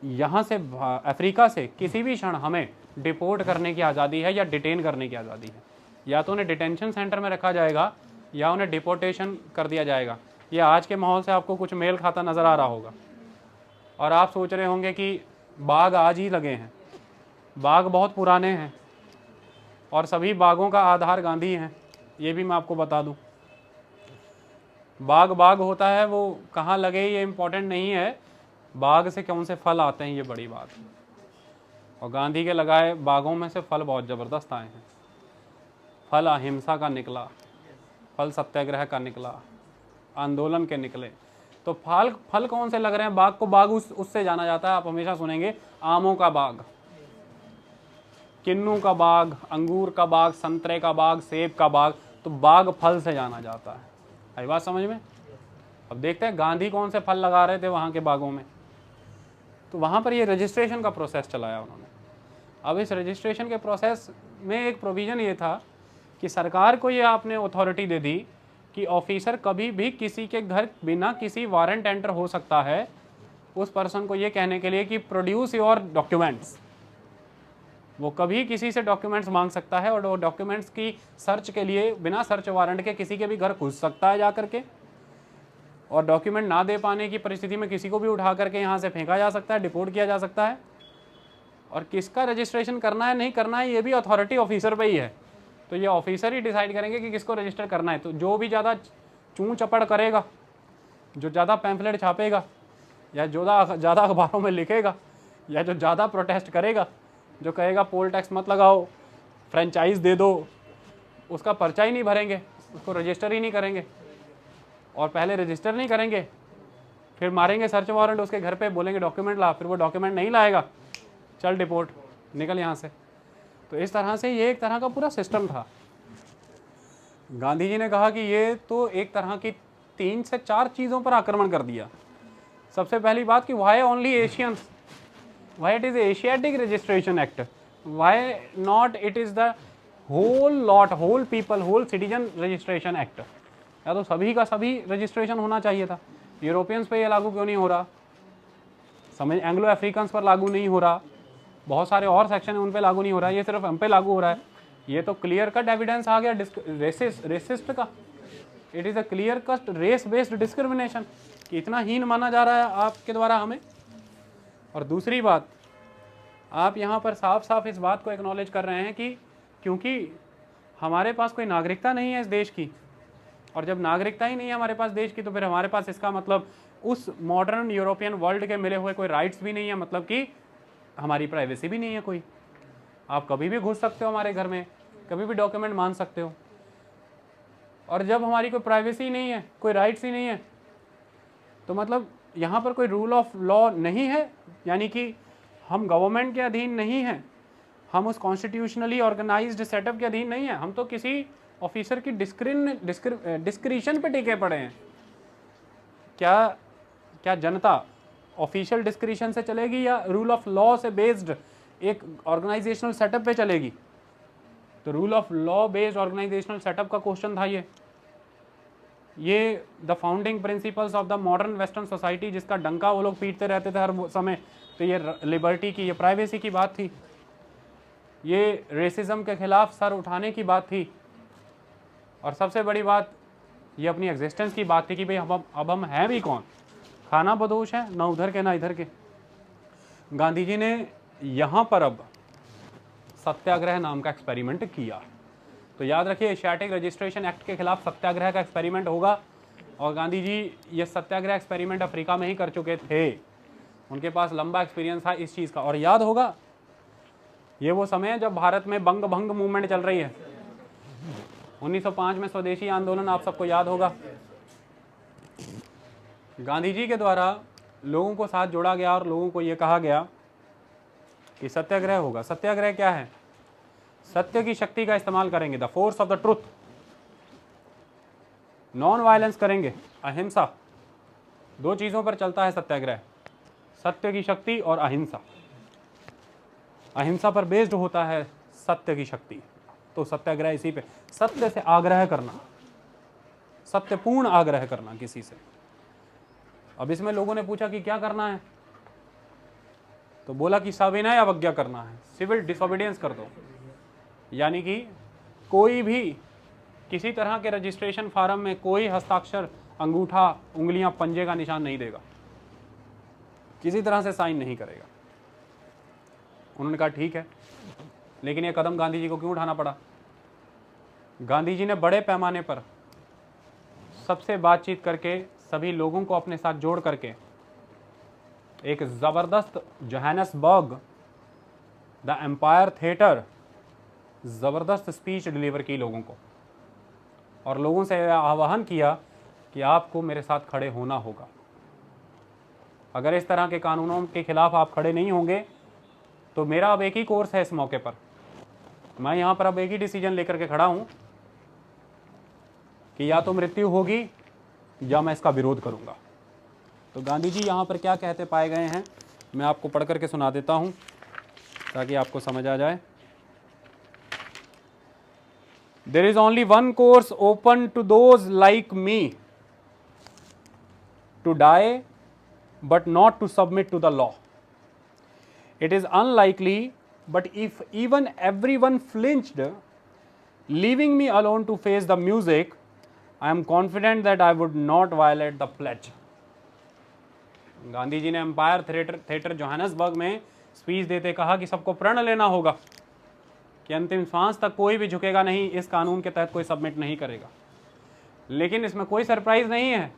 यहाँ से अफ्रीका से किसी भी क्षण हमें डिपोर्ट करने की आज़ादी है या डिटेन करने की आज़ादी है। या तो उन्हें डिटेंशन सेंटर में रखा जाएगा या उन्हें डिपोर्टेशन कर दिया जाएगा। ये आज के माहौल से आपको कुछ मेल खाता नज़र आ रहा होगा और आप सोच रहे होंगे कि बाग आज ही लगे हैं। बाग बहुत पुराने हैं और सभी बागों का आधार गांधी है, ये भी मैं आपको बता दूं। बाग होता है, वो कहाँ लगे ये इम्पोर्टेंट नहीं है, बाग से कौन से फल आते हैं ये बड़ी बात है। और गांधी के लगाए बागों में से फल बहुत ज़बरदस्त आए हैं। फल अहिंसा का निकला, फल सत्याग्रह का निकला, आंदोलन के निकले। तो फल कौन से लग रहे हैं? बाग को बाग उससे जाना जाता है। आप हमेशा सुनेंगे आमों का बाग, किन्नू का बाग, अंगूर का बाग, संतरे का बाग, सेब का बाग। तो बाग फल से जाना जाता है। आई बात समझ में? अब देखते हैं गांधी कौन से फल लगा रहे थे वहाँ के बागों में। तो वहाँ पर ये रजिस्ट्रेशन का प्रोसेस चलाया उन्होंने। अब इस रजिस्ट्रेशन के प्रोसेस में एक प्रोविज़न ये था कि सरकार को ये आपने अथॉरिटी दे दी कि ऑफिसर कभी भी किसी के घर बिना किसी वारंट एंटर हो सकता है उस पर्सन को ये कहने के लिए कि प्रोड्यूस योर डॉक्यूमेंट्स। वो कभी किसी से डॉक्यूमेंट्स मांग सकता है और वो डॉक्यूमेंट्स की सर्च के लिए बिना सर्च वारंट के किसी के भी घर घुस सकता है जा करके, और डॉक्यूमेंट ना दे पाने की परिस्थिति में किसी को भी उठा करके यहाँ से फेंका जा सकता है, डिपोर्ट किया जा सकता है। और किसका रजिस्ट्रेशन करना है नहीं करना है ये भी अथॉरिटी ऑफिसर पे ही है। तो ये ऑफिसर ही डिसाइड करेंगे कि किसको रजिस्टर करना है। तो जो भी ज़्यादा चूँ चपड़ करेगा, जो ज़्यादा पैम्फलेट छापेगा या जो ज़्यादा अखबारों में लिखेगा या जो ज़्यादा प्रोटेस्ट करेगा, जो कहेगा पोल टैक्स मत लगाओ, फ्रेंचाइज दे दो, उसका पर्चा ही नहीं भरेंगे, उसको रजिस्टर ही नहीं करेंगे। और पहले रजिस्टर नहीं करेंगे, फिर मारेंगे सर्च वारंट उसके घर पे, बोलेंगे डॉक्यूमेंट ला, फिर वो डॉक्यूमेंट नहीं लाएगा, चल डिपोर्ट, निकल यहाँ से। तो इस तरह से ये एक तरह का पूरा सिस्टम था। गांधी जी ने कहा कि ये तो एक तरह की 3 से 4 चीज़ों पर आक्रमण कर दिया। सबसे पहली बात कि why only Asians, why it is Asiatic registration act, why not it is the whole lot, whole people, whole citizen registration act. या तो सभी का सभी रजिस्ट्रेशन होना चाहिए था। यूरोपियंस पे ये लागू क्यों नहीं हो रहा? समझ, एंग्लो अफ्रीकन्स पर लागू नहीं हो रहा, बहुत सारे और सेक्शन है उन पे लागू नहीं हो रहा है, ये सिर्फ हम पे लागू हो रहा है। ये तो क्लियर कट एविडेंस आ गया रेसिस्ट का। It is a clear cut race based discrimination कि इतना हीन माना जा रहा है आपके द्वारा हमें। और दूसरी बात, आप यहाँ पर साफ साफ इस बात को एक्नॉलेज कर रहे हैं कि क्योंकि हमारे पास कोई नागरिकता नहीं है इस देश की, और जब नागरिकता ही नहीं है हमारे पास देश की, तो फिर हमारे पास इसका मतलब उस मॉडर्न यूरोपियन वर्ल्ड के मिले हुए कोई राइट्स भी नहीं है, मतलब कि हमारी प्राइवेसी भी नहीं है कोई। आप कभी भी घुस सकते हो हमारे घर में, कभी भी डॉक्यूमेंट मान सकते हो। और जब हमारी कोई प्राइवेसी नहीं है, कोई राइट्स ही नहीं है, तो मतलब यहाँ पर कोई रूल ऑफ लॉ नहीं है, यानी कि हम गवर्नमेंट के अधीन नहीं हैं, हम उस कॉन्स्टिट्यूशनली ऑर्गेनाइज्ड सेटअप के अधीन नहीं है, हम तो किसी ऑफिसर की डिस्क्रिशन पे टिके पड़े हैं। क्या जनता ऑफिशियल डिस्क्रिशन से चलेगी या रूल ऑफ लॉ से बेस्ड एक ऑर्गेनाइजेशनल सेटअप पे चलेगी? तो rule of law based organisational setup का क्वेश्चन था ये the founding principles of the modern western society, जिसका डंका वो लोग पीटते रहते थे हर समय। तो ये लिबर्टी की, ये प्राइवेसी की बात थी, ये रेसिज्म के खिलाफ सर उठाने की बात थी, और सबसे बड़ी बात ये अपनी एग्जिस्टेंस की बात थी कि भाई अब हम हैं भी कौन, खाना बदोश है, ना उधर के ना इधर के। गांधी जी ने यहाँ पर अब सत्याग्रह नाम का एक्सपेरिमेंट किया। तो याद रखिए, एशियाटिक रजिस्ट्रेशन एक्ट के खिलाफ सत्याग्रह का एक्सपेरिमेंट होगा, और गांधी जी ये सत्याग्रह एक्सपेरिमेंट अफ्रीका में ही कर चुके थे, उनके पास लंबा एक्सपीरियंस था इस चीज़ का। और याद होगा, ये वो समय है जब भारत में बंग भंग मूवमेंट चल रही है, 1905 में स्वदेशी आंदोलन आप सबको याद होगा। गांधी जी के द्वारा लोगों को साथ जोड़ा गया और लोगों को यह कहा गया कि सत्याग्रह होगा। सत्याग्रह क्या है? सत्य की शक्ति का इस्तेमाल करेंगे, the force of the truth. Non violence करेंगे, अहिंसा। दो चीजों पर चलता है सत्याग्रह, सत्य की शक्ति और अहिंसा। अहिंसा पर बेस्ड होता है सत्य की शक्ति। तो सत्याग्रह इसी पे, सत्य से आग्रह करना, सत्यपूर्ण आग्रह करना किसी से। अब इसमें लोगों ने पूछा कि क्या करना है, तो बोला कि सविनय अवज्ञा करना है, सिविल डिसोबीडियंस कर दो। यानी कि कोई भी किसी तरह के रजिस्ट्रेशन फॉर्म में कोई हस्ताक्षर, अंगूठा, उंगलियां, पंजे का निशान नहीं देगा, किसी तरह से साइन नहीं करेगा। उन्होंने कहा ठीक है, लेकिन यह कदम गांधी जी को क्यों उठाना पड़ा? गांधी जी ने बड़े पैमाने पर सबसे बातचीत करके, सभी लोगों को अपने साथ जोड़ करके एक जबरदस्त जोहानिसबर्ग द एम्पायर थिएटर जबरदस्त स्पीच डिलीवर की लोगों को, और लोगों से आह्वान किया कि आपको मेरे साथ खड़े होना होगा। अगर इस तरह के कानूनों के खिलाफ आप खड़े नहीं होंगे तो मेरा अब एक ही कोर्स है इस मौके पर। मैं यहाँ पर अब एक ही डिसीजन लेकर के खड़ा हूँ कि या तो मृत्यु होगी या मैं इसका विरोध करूँगा। तो गांधी जी यहाँ पर क्या कहते पाए गए हैं, मैं आपको पढ़ करके सुना देता हूँ ताकि आपको समझ आ जाए। There is only one course open to those like me, to die but not to submit to the law. It is unlikely, but if even everyone flinched, leaving me alone to face the music, I am confident that I would not violate the pledge. Gandhi ji ने empire theatre Johannesburg में speech देते कहा कि सबको प्रण लेना होगा कि अंतिम सांस तक कोई भी झुकेगा नहीं, इस कानून के तहत कोई सबमिट नहीं करेगा। लेकिन इसमें कोई सरप्राइज नहीं है।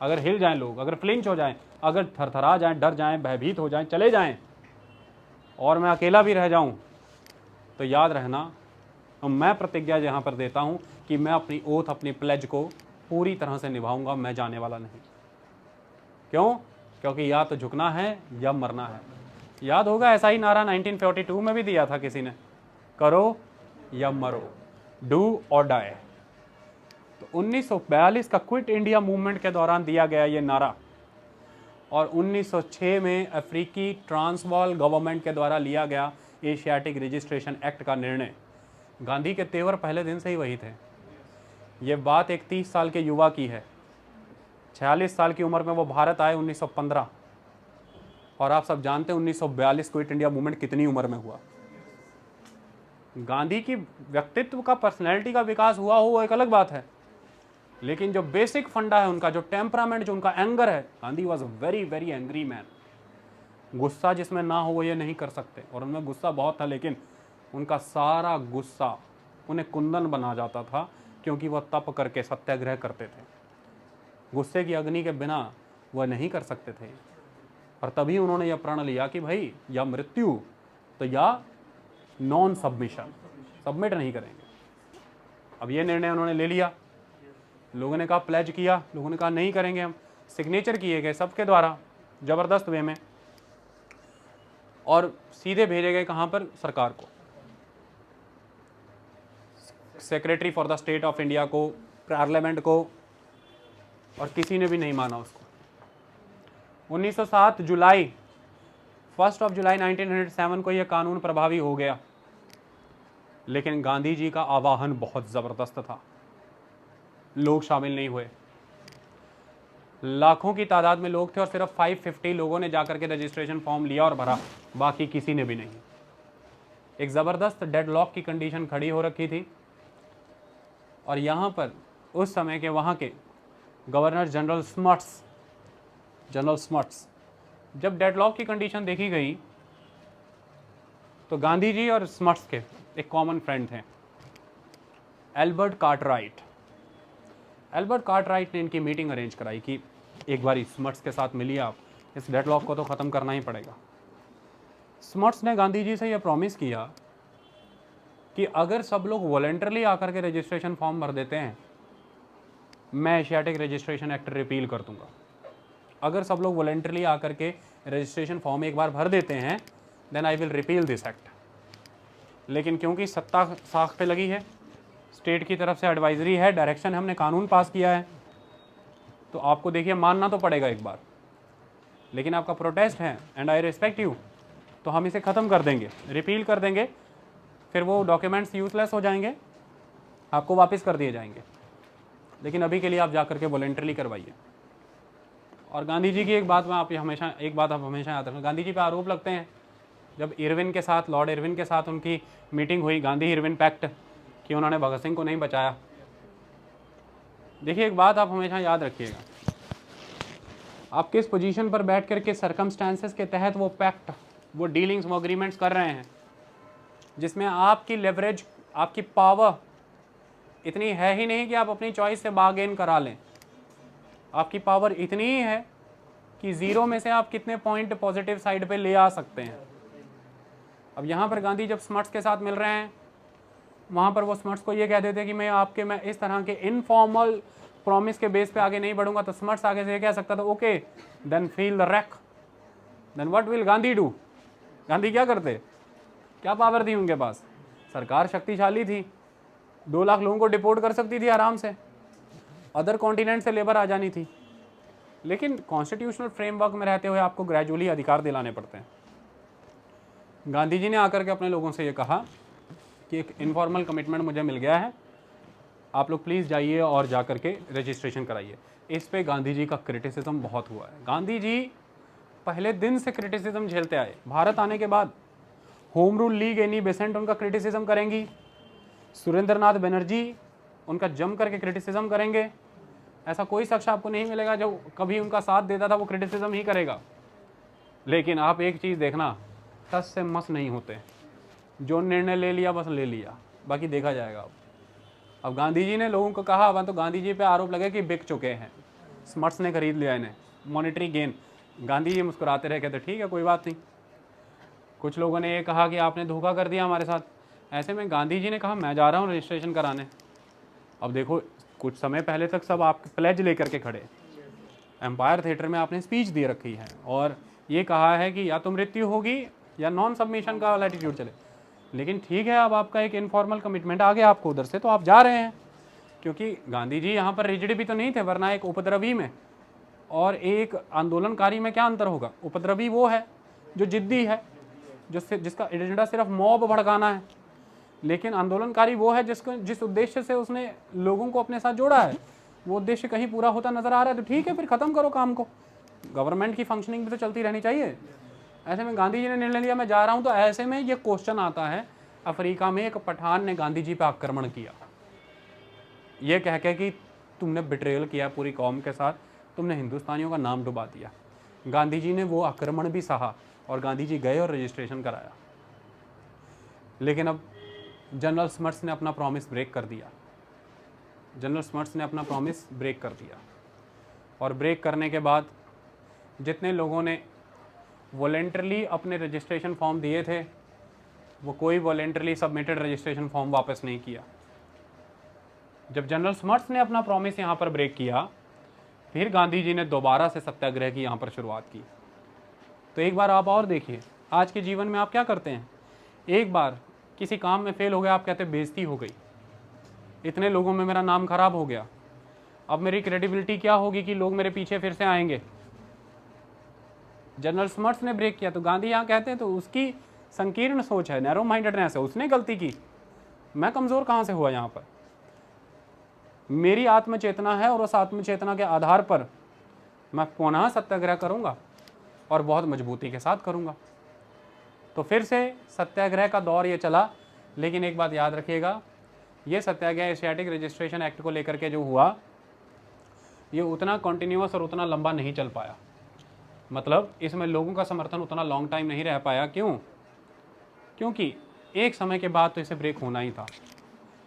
अगर हिल जाएं लोग, अगर फ्लिंच हो जाएं, अगर थरथरा जाएं, डर जाएं, भयभीत हो जाएं, चले जाएं और मैं अकेला भी रह जाऊं, तो याद रहना, तो मैं प्रतिज्ञा यहाँ पर देता हूँ कि मैं अपनी ओथ, अपनी प्लेज को पूरी तरह से निभाऊंगा, मैं जाने वाला नहीं। क्यों? क्योंकि या तो झुकना है या मरना है। याद होगा ऐसा ही नारा 1942 में भी दिया था किसी ने, करो या मरो, डू और डाई। तो 1942 का क्विट इंडिया मूवमेंट के दौरान दिया गया ये नारा, और 1906 में अफ्रीकी ट्रांसवाल गवर्नमेंट के द्वारा लिया गया एशियाटिक रजिस्ट्रेशन एक्ट का निर्णय। गांधी के तेवर पहले दिन से ही वही थे। ये बात एक 30 साल के युवा की है। 46 साल की उम्र में वो भारत आए 1915, और आप सब जानते हैं 1942 क्विट इंडिया मूवमेंट कितनी उम्र में हुआ। गांधी की व्यक्तित्व का, पर्सनैलिटी का विकास हुआ हो वो एक अलग बात है, लेकिन जो बेसिक फंडा है उनका, जो टेम्परामेंट, जो उनका एंगर है, Gandhi was a very very angry man. गुस्सा जिसमें ना हो वो ये नहीं कर सकते, और उनमें गुस्सा बहुत था, लेकिन उनका सारा गुस्सा उन्हें कुंदन बना जाता था, क्योंकि वह तप करके सत्याग्रह करते थे। गुस्से की अग्नि के बिना वह नहीं कर सकते थे, और तभी उन्होंने यह प्रण लिया कि भाई या मृत्यु तो या नॉन सबमिशन, सबमिट नहीं करेंगे। अब ये निर्णय उन्होंने ले लिया। लोगों ने कहा, प्लेज किया, लोगों ने कहा नहीं करेंगे हम। सिग्नेचर किए गए सबके द्वारा जबरदस्त वे में, और सीधे भेजे गए कहाँ पर? सरकार को, secretary for the state of India को, पार्लियामेंट को, और किसी ने भी नहीं माना उसको। 1907 जुलाई 1 जुलाई 1907 को यह कानून प्रभावी हो गया, लेकिन गांधी जी का आह्वान बहुत ज़बरदस्त था। लोग शामिल नहीं हुए। लाखों की तादाद में लोग थे, और सिर्फ 550 लोगों ने जाकर के रजिस्ट्रेशन फॉर्म लिया और भरा, बाकी किसी ने भी नहीं। एक ज़बरदस्त डेडलॉक की कंडीशन खड़ी हो रखी थी, और यहाँ पर उस समय के वहाँ के गवर्नर जनरल स्मट्स, जब डेडलॉक की कंडीशन देखी गई तो गांधी जी और स्मट्स के एक कॉमन फ्रेंड थे, एल्बर्ट कार्टराइट। एल्बर्ट कार्टराइट ने इनकी मीटिंग अरेंज कराई कि एक बार स्मट्स के साथ मिलिए आप, इस डेडलॉक को तो ख़त्म करना ही पड़ेगा। स्मट्स ने गांधी जी से यह प्रॉमिस किया कि अगर सब लोग वॉलेंटरली आकर के रजिस्ट्रेशन फॉर्म भर देते हैं, मैं एशियाटिक रजिस्ट्रेशन एक्ट रिपील कर दूंगा। अगर सब लोग वॉलेंटरली आकर के रजिस्ट्रेशन फॉर्म एक बार भर देते हैं, then I will repeal this act. लेकिन क्योंकि सत्ता साख पे लगी है, स्टेट की तरफ से एडवाइजरी है, डायरेक्शन हमने कानून पास किया है, तो आपको देखिए मानना तो पड़ेगा एक बार। लेकिन आपका प्रोटेस्ट है एंड आई रिस्पेक्ट यू, तो हम इसे ख़त्म कर देंगे, रिपील कर देंगे, फिर वो डॉक्यूमेंट्स यूजलेस हो जाएंगे, आपको वापस कर दिए जाएंगे। लेकिन अभी के लिए आप जा करके वॉलेंटरली करवाइए। और गांधी जी की एक बात आप हमेशा याद रखना, गांधी जी पे आरोप लगते हैं जब इरविन के साथ, लॉर्ड इरविन के साथ उनकी मीटिंग हुई, गांधी इरविन पैक्ट, कि उन्होंने भगत सिंह को नहीं बचाया। देखिए एक बात आप हमेशा याद रखिएगा, आप किस पोजीशन पर बैठ कर के सर्कमस्टांसेस के तहत वो पैक्ट, वो डीलिंग्स, वो अग्रीमेंट्स कर रहे हैं, जिसमें आपकी लेवरेज, आपकी पावर इतनी है ही नहीं कि आप अपनी चॉइस से बार्गेन करा लें। आपकी पावर इतनी ही है कि ज़ीरो में से आप कितने पॉइंट पॉजिटिव साइड पे ले आ सकते हैं। अब यहाँ पर गांधी जब स्मर्ट्स के साथ मिल रहे हैं, वहाँ पर वो स्मर्ट्स को ये कह देते हैं कि मैं इस तरह के इनफॉर्मल प्रॉमिस के बेस पे आगे नहीं बढ़ूंगा, तो स्मर्ट्स आगे से ये कह सकता था, okay then feel the rack, then what will Gandhi do. Gandhi क्या करते, क्या पावर थी उनके पास, सरकार शक्तिशाली थी, 2 लाख लोगों को डिपोर्ट कर सकती थी आराम से, अदर कॉन्टिनेंट से लेबर आ जानी थी। लेकिन कॉन्स्टिट्यूशनल फ्रेमवर्क में रहते हुए आपको ग्रेजुअली अधिकार दिलाने पड़ते हैं। गांधी जी ने आकर के अपने लोगों से ये कहा कि एक इनफॉर्मल कमिटमेंट मुझे मिल गया है, आप लोग प्लीज़ जाइए और जा कर के रजिस्ट्रेशन कराइए। इस पे गांधी जी का क्रिटिसिज्म बहुत हुआ है। गांधी जी पहले दिन से क्रिटिसिज्म झेलते आए। भारत आने के बाद home rule league Annie Besant उनका क्रिटिसिज्म करेंगी, सुरेंद्रनाथ बनर्जी उनका जम करके क्रिटिसिज्म करेंगे। ऐसा कोई शख्स आपको नहीं मिलेगा जो कभी उनका साथ देता था वो क्रिटिसिज्म ही करेगा। लेकिन आप एक चीज़ देखना, टस से मस नहीं होते, जो निर्णय ले लिया बस ले लिया, बाकी देखा जाएगा। अब गांधी जी ने लोगों को कहा, अब तो गांधी जी पे आरोप लगे कि बिक चुके हैं, स्मर्ट्स ने खरीद लिया इन्हें, मॉनेटरी गेन। गांधी जी मुस्कुराते रहे, कहते ठीक है कोई बात नहीं। कुछ लोगों ने ये कहा कि आपने धोखा कर दिया हमारे साथ। ऐसे में गांधी जी ने कहा मैं जा रहा हूँ रजिस्ट्रेशन कराने। अब देखो कुछ समय पहले तक सब आप प्लेज लेकर के खड़े, एम्पायर थिएटर में आपने स्पीच दे रखी है और ये कहा है कि या तो मृत्यु होगी या नॉन सबमिशन का वाला एटीट्यूड चले। लेकिन ठीक है, अब आपका एक इनफॉर्मल कमिटमेंट आ गया आपको उधर से, तो आप जा रहे हैं। क्योंकि गांधी जी यहाँ पर रिजिड भी तो नहीं थे, वरना एक उपद्रवी में और एक आंदोलनकारी में क्या अंतर होगा। उपद्रवी वो है जो जिद्दी है, जिसका एजेंडा सिर्फ मॉब भड़काना है, लेकिन आंदोलनकारी वो है जिस उद्देश्य से उसने लोगों को अपने साथ जोड़ा है, वो उद्देश्य कहीं पूरा होता नजर आ रहा है, तो ठीक है फिर ख़त्म करो काम को। गवर्नमेंट की फंक्शनिंग भी तो चलती रहनी चाहिए। ऐसे में गांधी जी ने निर्णय लिया मैं जा रहा हूँ, तो ऐसे में ये क्वेश्चन आता है, अफ्रीका में एक पठान ने गांधी जी पे आक्रमण किया, ये कह के कि तुमने बिट्रेयल किया पूरी कौम के साथ, तुमने हिंदुस्तानियों का नाम डुबा दिया। गांधी जी ने वो आक्रमण भी सहा और गांधी जी गए और रजिस्ट्रेशन कराया। लेकिन अब जनरल स्मर्ट्स ने अपना प्रॉमिस ब्रेक कर दिया। जनरल स्मर्ट्स ने अपना प्रॉमिस ब्रेक कर दिया और ब्रेक करने के बाद जितने लोगों ने वॉलेंटरली अपने रजिस्ट्रेशन फॉर्म दिए थे, वो कोई वॉलेंटरली सबमिटेड रजिस्ट्रेशन फॉर्म वापस नहीं किया। जब जनरल स्मर्ट्स ने अपना प्रॉमिस यहाँ पर ब्रेक किया, फिर गांधी जी ने दोबारा से सत्याग्रह की यहाँ पर शुरुआत की। तो एक बार आप और देखिए, आज के जीवन में आप क्या करते हैं, एक बार किसी काम में फेल हो गया, आप कहते हैं बेइज्जती हो गई, इतने लोगों में मेरा नाम खराब हो गया, अब मेरी क्रेडिबिलिटी क्या होगी कि लोग मेरे पीछे फिर से आएंगे। जनरल स्मर्ट्स ने ब्रेक किया, तो गांधी यहाँ कहते हैं तो उसकी संकीर्ण सोच है, नैरो माइंडेडनेस है, उसने गलती की, मैं कमज़ोर कहाँ से हुआ। यहाँ पर मेरी आत्मचेतना है और उस आत्मचेतना के आधार पर मैं पुनः सत्याग्रह करूँगा और बहुत मजबूती के साथ करूँगा। तो फिर से सत्याग्रह का दौर ये चला। लेकिन एक बात याद रखिएगा, ये सत्याग्रह एशियाटिक रजिस्ट्रेशन एक्ट को लेकर के जो हुआ, ये उतना कॉन्टिन्यूअस और उतना लंबा नहीं चल पाया। मतलब इसमें लोगों का समर्थन उतना लॉन्ग टाइम नहीं रह पाया। क्यों? क्योंकि एक समय के बाद तो इसे ब्रेक होना ही था।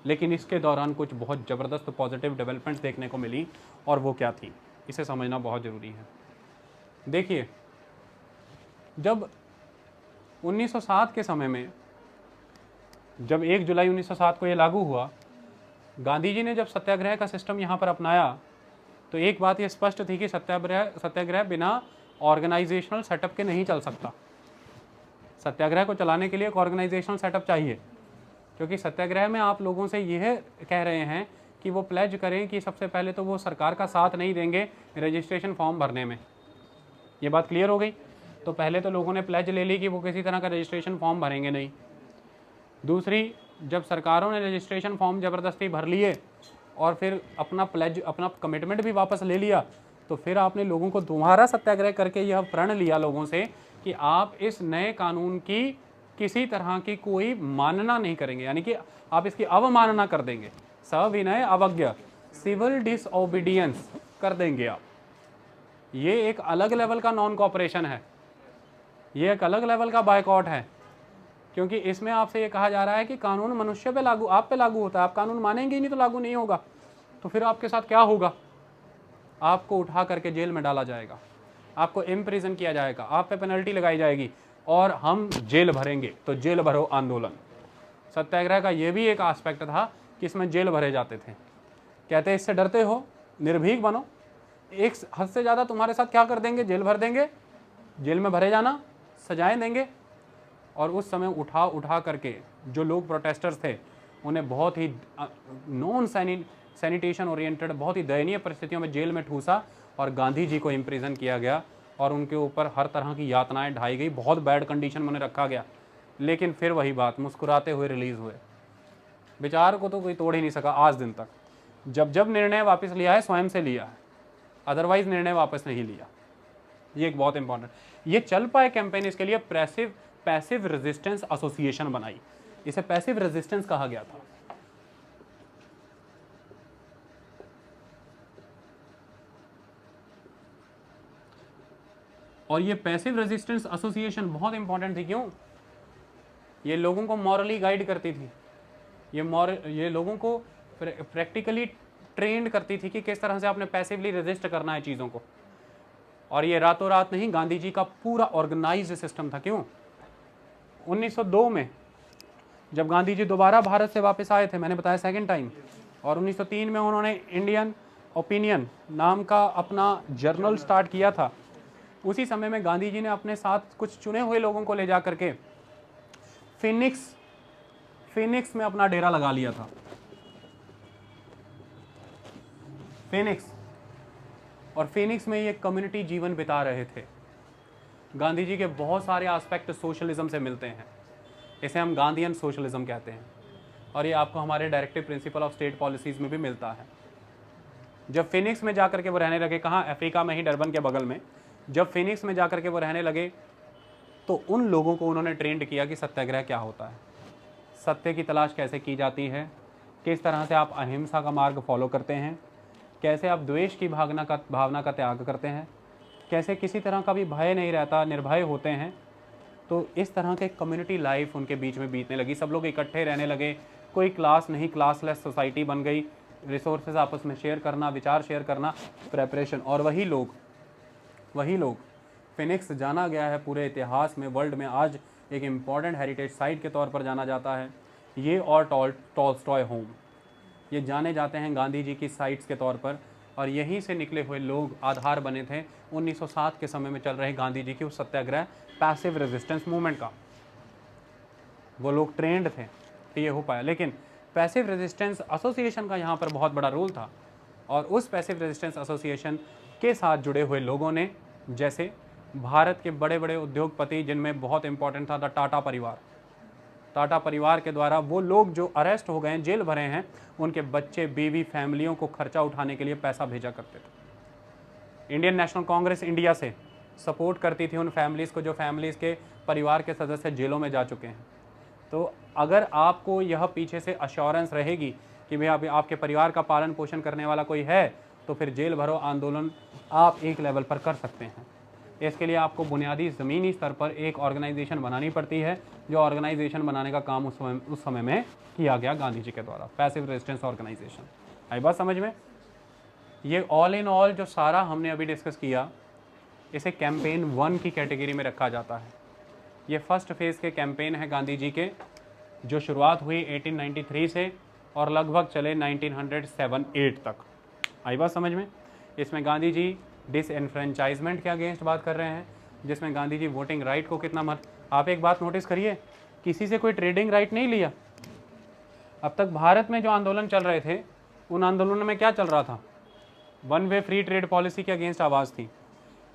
लेकिन इसके दौरान कुछ बहुत ज़बरदस्त पॉजिटिव डेवलपमेंट्स देखने को मिली, और वो क्या थी, इसे समझना बहुत ज़रूरी है। देखिए, जब 1907 के समय में जब 1 जुलाई 1907 को ये लागू हुआ, गांधी जी ने जब सत्याग्रह का सिस्टम यहाँ पर अपनाया तो एक बात ये स्पष्ट थी कि सत्याग्रह बिना ऑर्गेनाइजेशनल सेटअप के नहीं चल सकता। सत्याग्रह को चलाने के लिए एक ऑर्गेनाइजेशनल सेटअप चाहिए, क्योंकि सत्याग्रह में आप लोगों से यह कह रहे हैं कि वो प्लेज करें कि सबसे पहले तो वो सरकार का साथ नहीं देंगे रजिस्ट्रेशन फॉर्म भरने में। ये बात क्लियर हो गई। तो पहले तो लोगों ने प्लेज ले ली कि वो किसी तरह का रजिस्ट्रेशन फॉर्म भरेंगे नहीं। दूसरी, जब सरकारों ने रजिस्ट्रेशन फॉर्म ज़बरदस्ती भर लिए और फिर अपना प्लेज, अपना कमिटमेंट भी वापस ले लिया, तो फिर आपने लोगों को दोबारा सत्याग्रह करके यह प्रण लिया लोगों से कि आप इस नए कानून की किसी तरह की कोई मानना नहीं करेंगे, यानी कि आप इसकी अवमानना कर देंगे, सविनय अवज्ञा, सिविल डिसओबीडियंस कर देंगे आप। ये एक अलग लेवल का नॉन कोऑपरेशन है, ये एक अलग लेवल का बायकॉट है, क्योंकि इसमें आपसे ये कहा जा रहा है कि कानून मनुष्य पे लागू, आप पे लागू होता है, आप कानून मानेंगे ही नहीं तो लागू नहीं होगा। तो फिर आपके साथ क्या होगा? आपको उठा करके जेल में डाला जाएगा, आपको इम्प्रिजन किया जाएगा, आप पे पेनल्टी लगाई जाएगी और हम जेल भरेंगे। तो जेल भरो आंदोलन, सत्याग्रह का ये भी एक एस्पेक्ट था कि इसमें जेल भरे जाते थे। कहते इससे डरते हो, निर्भीक बनो, एक हद से ज़्यादा तुम्हारे साथ क्या कर देंगे? जेल भर देंगे, जेल में भरे जाना, सजाएं देंगे। और उस समय उठा करके जो लोग प्रोटेस्टर्स थे उन्हें बहुत ही नॉन सैनिटेशन ओरिएंटेड, बहुत ही दयनीय परिस्थितियों में जेल में ठूसा और गांधी जी को इम्प्रिजन किया गया और उनके ऊपर हर तरह की यातनाएं ढाई गई, बहुत बैड कंडीशन में उन्हें रखा गया। लेकिन फिर वही बात, मुस्कुराते हुए रिलीज़ हुए। विचार को तो कोई तोड़ ही नहीं सका आज दिन तक। जब जब निर्णय वापस लिया है स्वयं से लिया है, अदरवाइज निर्णय वापस नहीं लिया। ये एक बहुत इंपॉर्टेंट, ये चल पाए कैंपेन, इसके लिए पैसिव रेजिस्टेंस एसोसिएशन बनाई, इसे पैसिव रेजिस्टेंस कहा गया था। और ये पैसिव रेजिस्टेंस एसोसिएशन बहुत इंपॉर्टेंट थी। क्यों? ये लोगों को मॉरली गाइड करती थी, ये लोगों को प्रैक्टिकली ट्रेंड करती थी कि किस तरह से आपने पैसिवली रेजिस्ट करना है चीज़ों को। और ये रातों रात नहीं, गांधी जी का पूरा ऑर्गेनाइज्ड सिस्टम था। क्यों? 1902 में जब गांधी जी दोबारा भारत से वापस आए थे, मैंने बताया सेकंड टाइम, और 1903 में उन्होंने इंडियन ओपिनियन नाम का अपना जर्नल स्टार्ट किया था। उसी समय में गांधी जी ने अपने साथ कुछ चुने हुए लोगों को ले जा करके फिनिक्स में अपना डेरा लगा लिया था। फिनिक्स, और फिनिक्स में ये कम्युनिटी जीवन बिता रहे थे। गांधी जी के बहुत सारे एस्पेक्ट सोशलिज्म से मिलते हैं, इसे हम गांधीयन सोशलिज्म कहते हैं, और ये आपको हमारे directive principle of state policies में भी मिलता है। जब फिनिक्स में जाकर के वो रहने लगे, कहाँ? अफ्रीका में ही, डरबन के बगल में। जब फिनिक्स में जाकर के वो रहने लगे तो उन लोगों को उन्होंने ट्रेंड किया कि सत्याग्रह क्या होता है, सत्य की तलाश कैसे की जाती है, किस तरह से आप अहिंसा का मार्ग फॉलो करते हैं, कैसे आप द्वेष की भावना का त्याग करते हैं, कैसे किसी तरह का भी भय नहीं रहता, निर्भय होते हैं। तो इस तरह के कम्युनिटी लाइफ उनके बीच में बीतने लगी, सब लोग इकट्ठे रहने लगे, कोई क्लास नहीं, क्लासलेस सोसाइटी बन गई, रिसोर्सेज आपस में शेयर करना, विचार शेयर करना, प्रेपरेशन। और वही लोग फिनिक्स जाना गया है पूरे इतिहास में, वर्ल्ड में आज एक इम्पॉर्टेंट हेरिटेज साइट के तौर पर जाना जाता है। ये और टॉल्स्टॉय होम, ये जाने जाते हैं गांधी जी की साइट्स के तौर पर, और यहीं से निकले हुए लोग आधार बने थे 1907 के समय में चल रहे गांधी जी की उस सत्याग्रह पैसिव रेजिस्टेंस मूवमेंट का। वो लोग ट्रेंड थे तो ये हो पाया। लेकिन पैसिव रेजिस्टेंस एसोसिएशन का यहाँ पर बहुत बड़ा रोल था, और उस पैसिव रेजिस्टेंस एसोसिएशन के साथ जुड़े हुए लोगों ने, जैसे भारत के बड़े बड़े उद्योगपति, जिनमें बहुत इंपॉर्टेंट था टाटा परिवार। टाटा परिवार के द्वारा वो लोग जो अरेस्ट हो गए हैं, जेल भरे हैं, उनके बच्चे, बीवी, फैमिलियों को खर्चा उठाने के लिए पैसा भेजा करते थे। इंडियन नेशनल कांग्रेस इंडिया से सपोर्ट करती थी उन फैमिलीज़ को जो फैमिलीज़ के परिवार के सदस्य जेलों में जा चुके हैं। तो अगर आपको यह पीछे से अश्योरेंस रहेगी कि भाई अभी आपके परिवार का पालन पोषण करने वाला कोई है, तो फिर जेल भरो आंदोलन आप एक लेवल पर कर सकते हैं। इसके लिए आपको बुनियादी ज़मीनी स्तर पर एक ऑर्गेनाइजेशन बनानी पड़ती है, जो ऑर्गेनाइजेशन बनाने का काम उस समय में किया गया गांधी जी के द्वारा, पैसिव रेजिस्टेंस ऑर्गेनाइजेशन। आई बात समझ में? ये ऑल इन ऑल जो सारा हमने अभी डिस्कस किया, इसे कैंपेन 1 की कैटेगरी में रखा जाता है। ये फर्स्ट फेज़ के कैंपेन है गांधी जी के, जो शुरुआत हुई 1893 से और लगभग चले 1907-8 तक। आई बात समझ में? इसमें गांधी जी डिसएनफ्रेंचाइजमेंट के अगेंस्ट बात कर रहे हैं, जिसमें गांधी जी वोटिंग राइट को कितना आप एक बात नोटिस करिए, किसी से कोई ट्रेडिंग राइट नहीं लिया। अब तक भारत में जो आंदोलन चल रहे थे, उन आंदोलनों में क्या चल रहा था? One way free trade policy के अगेंस्ट आवाज़ थी,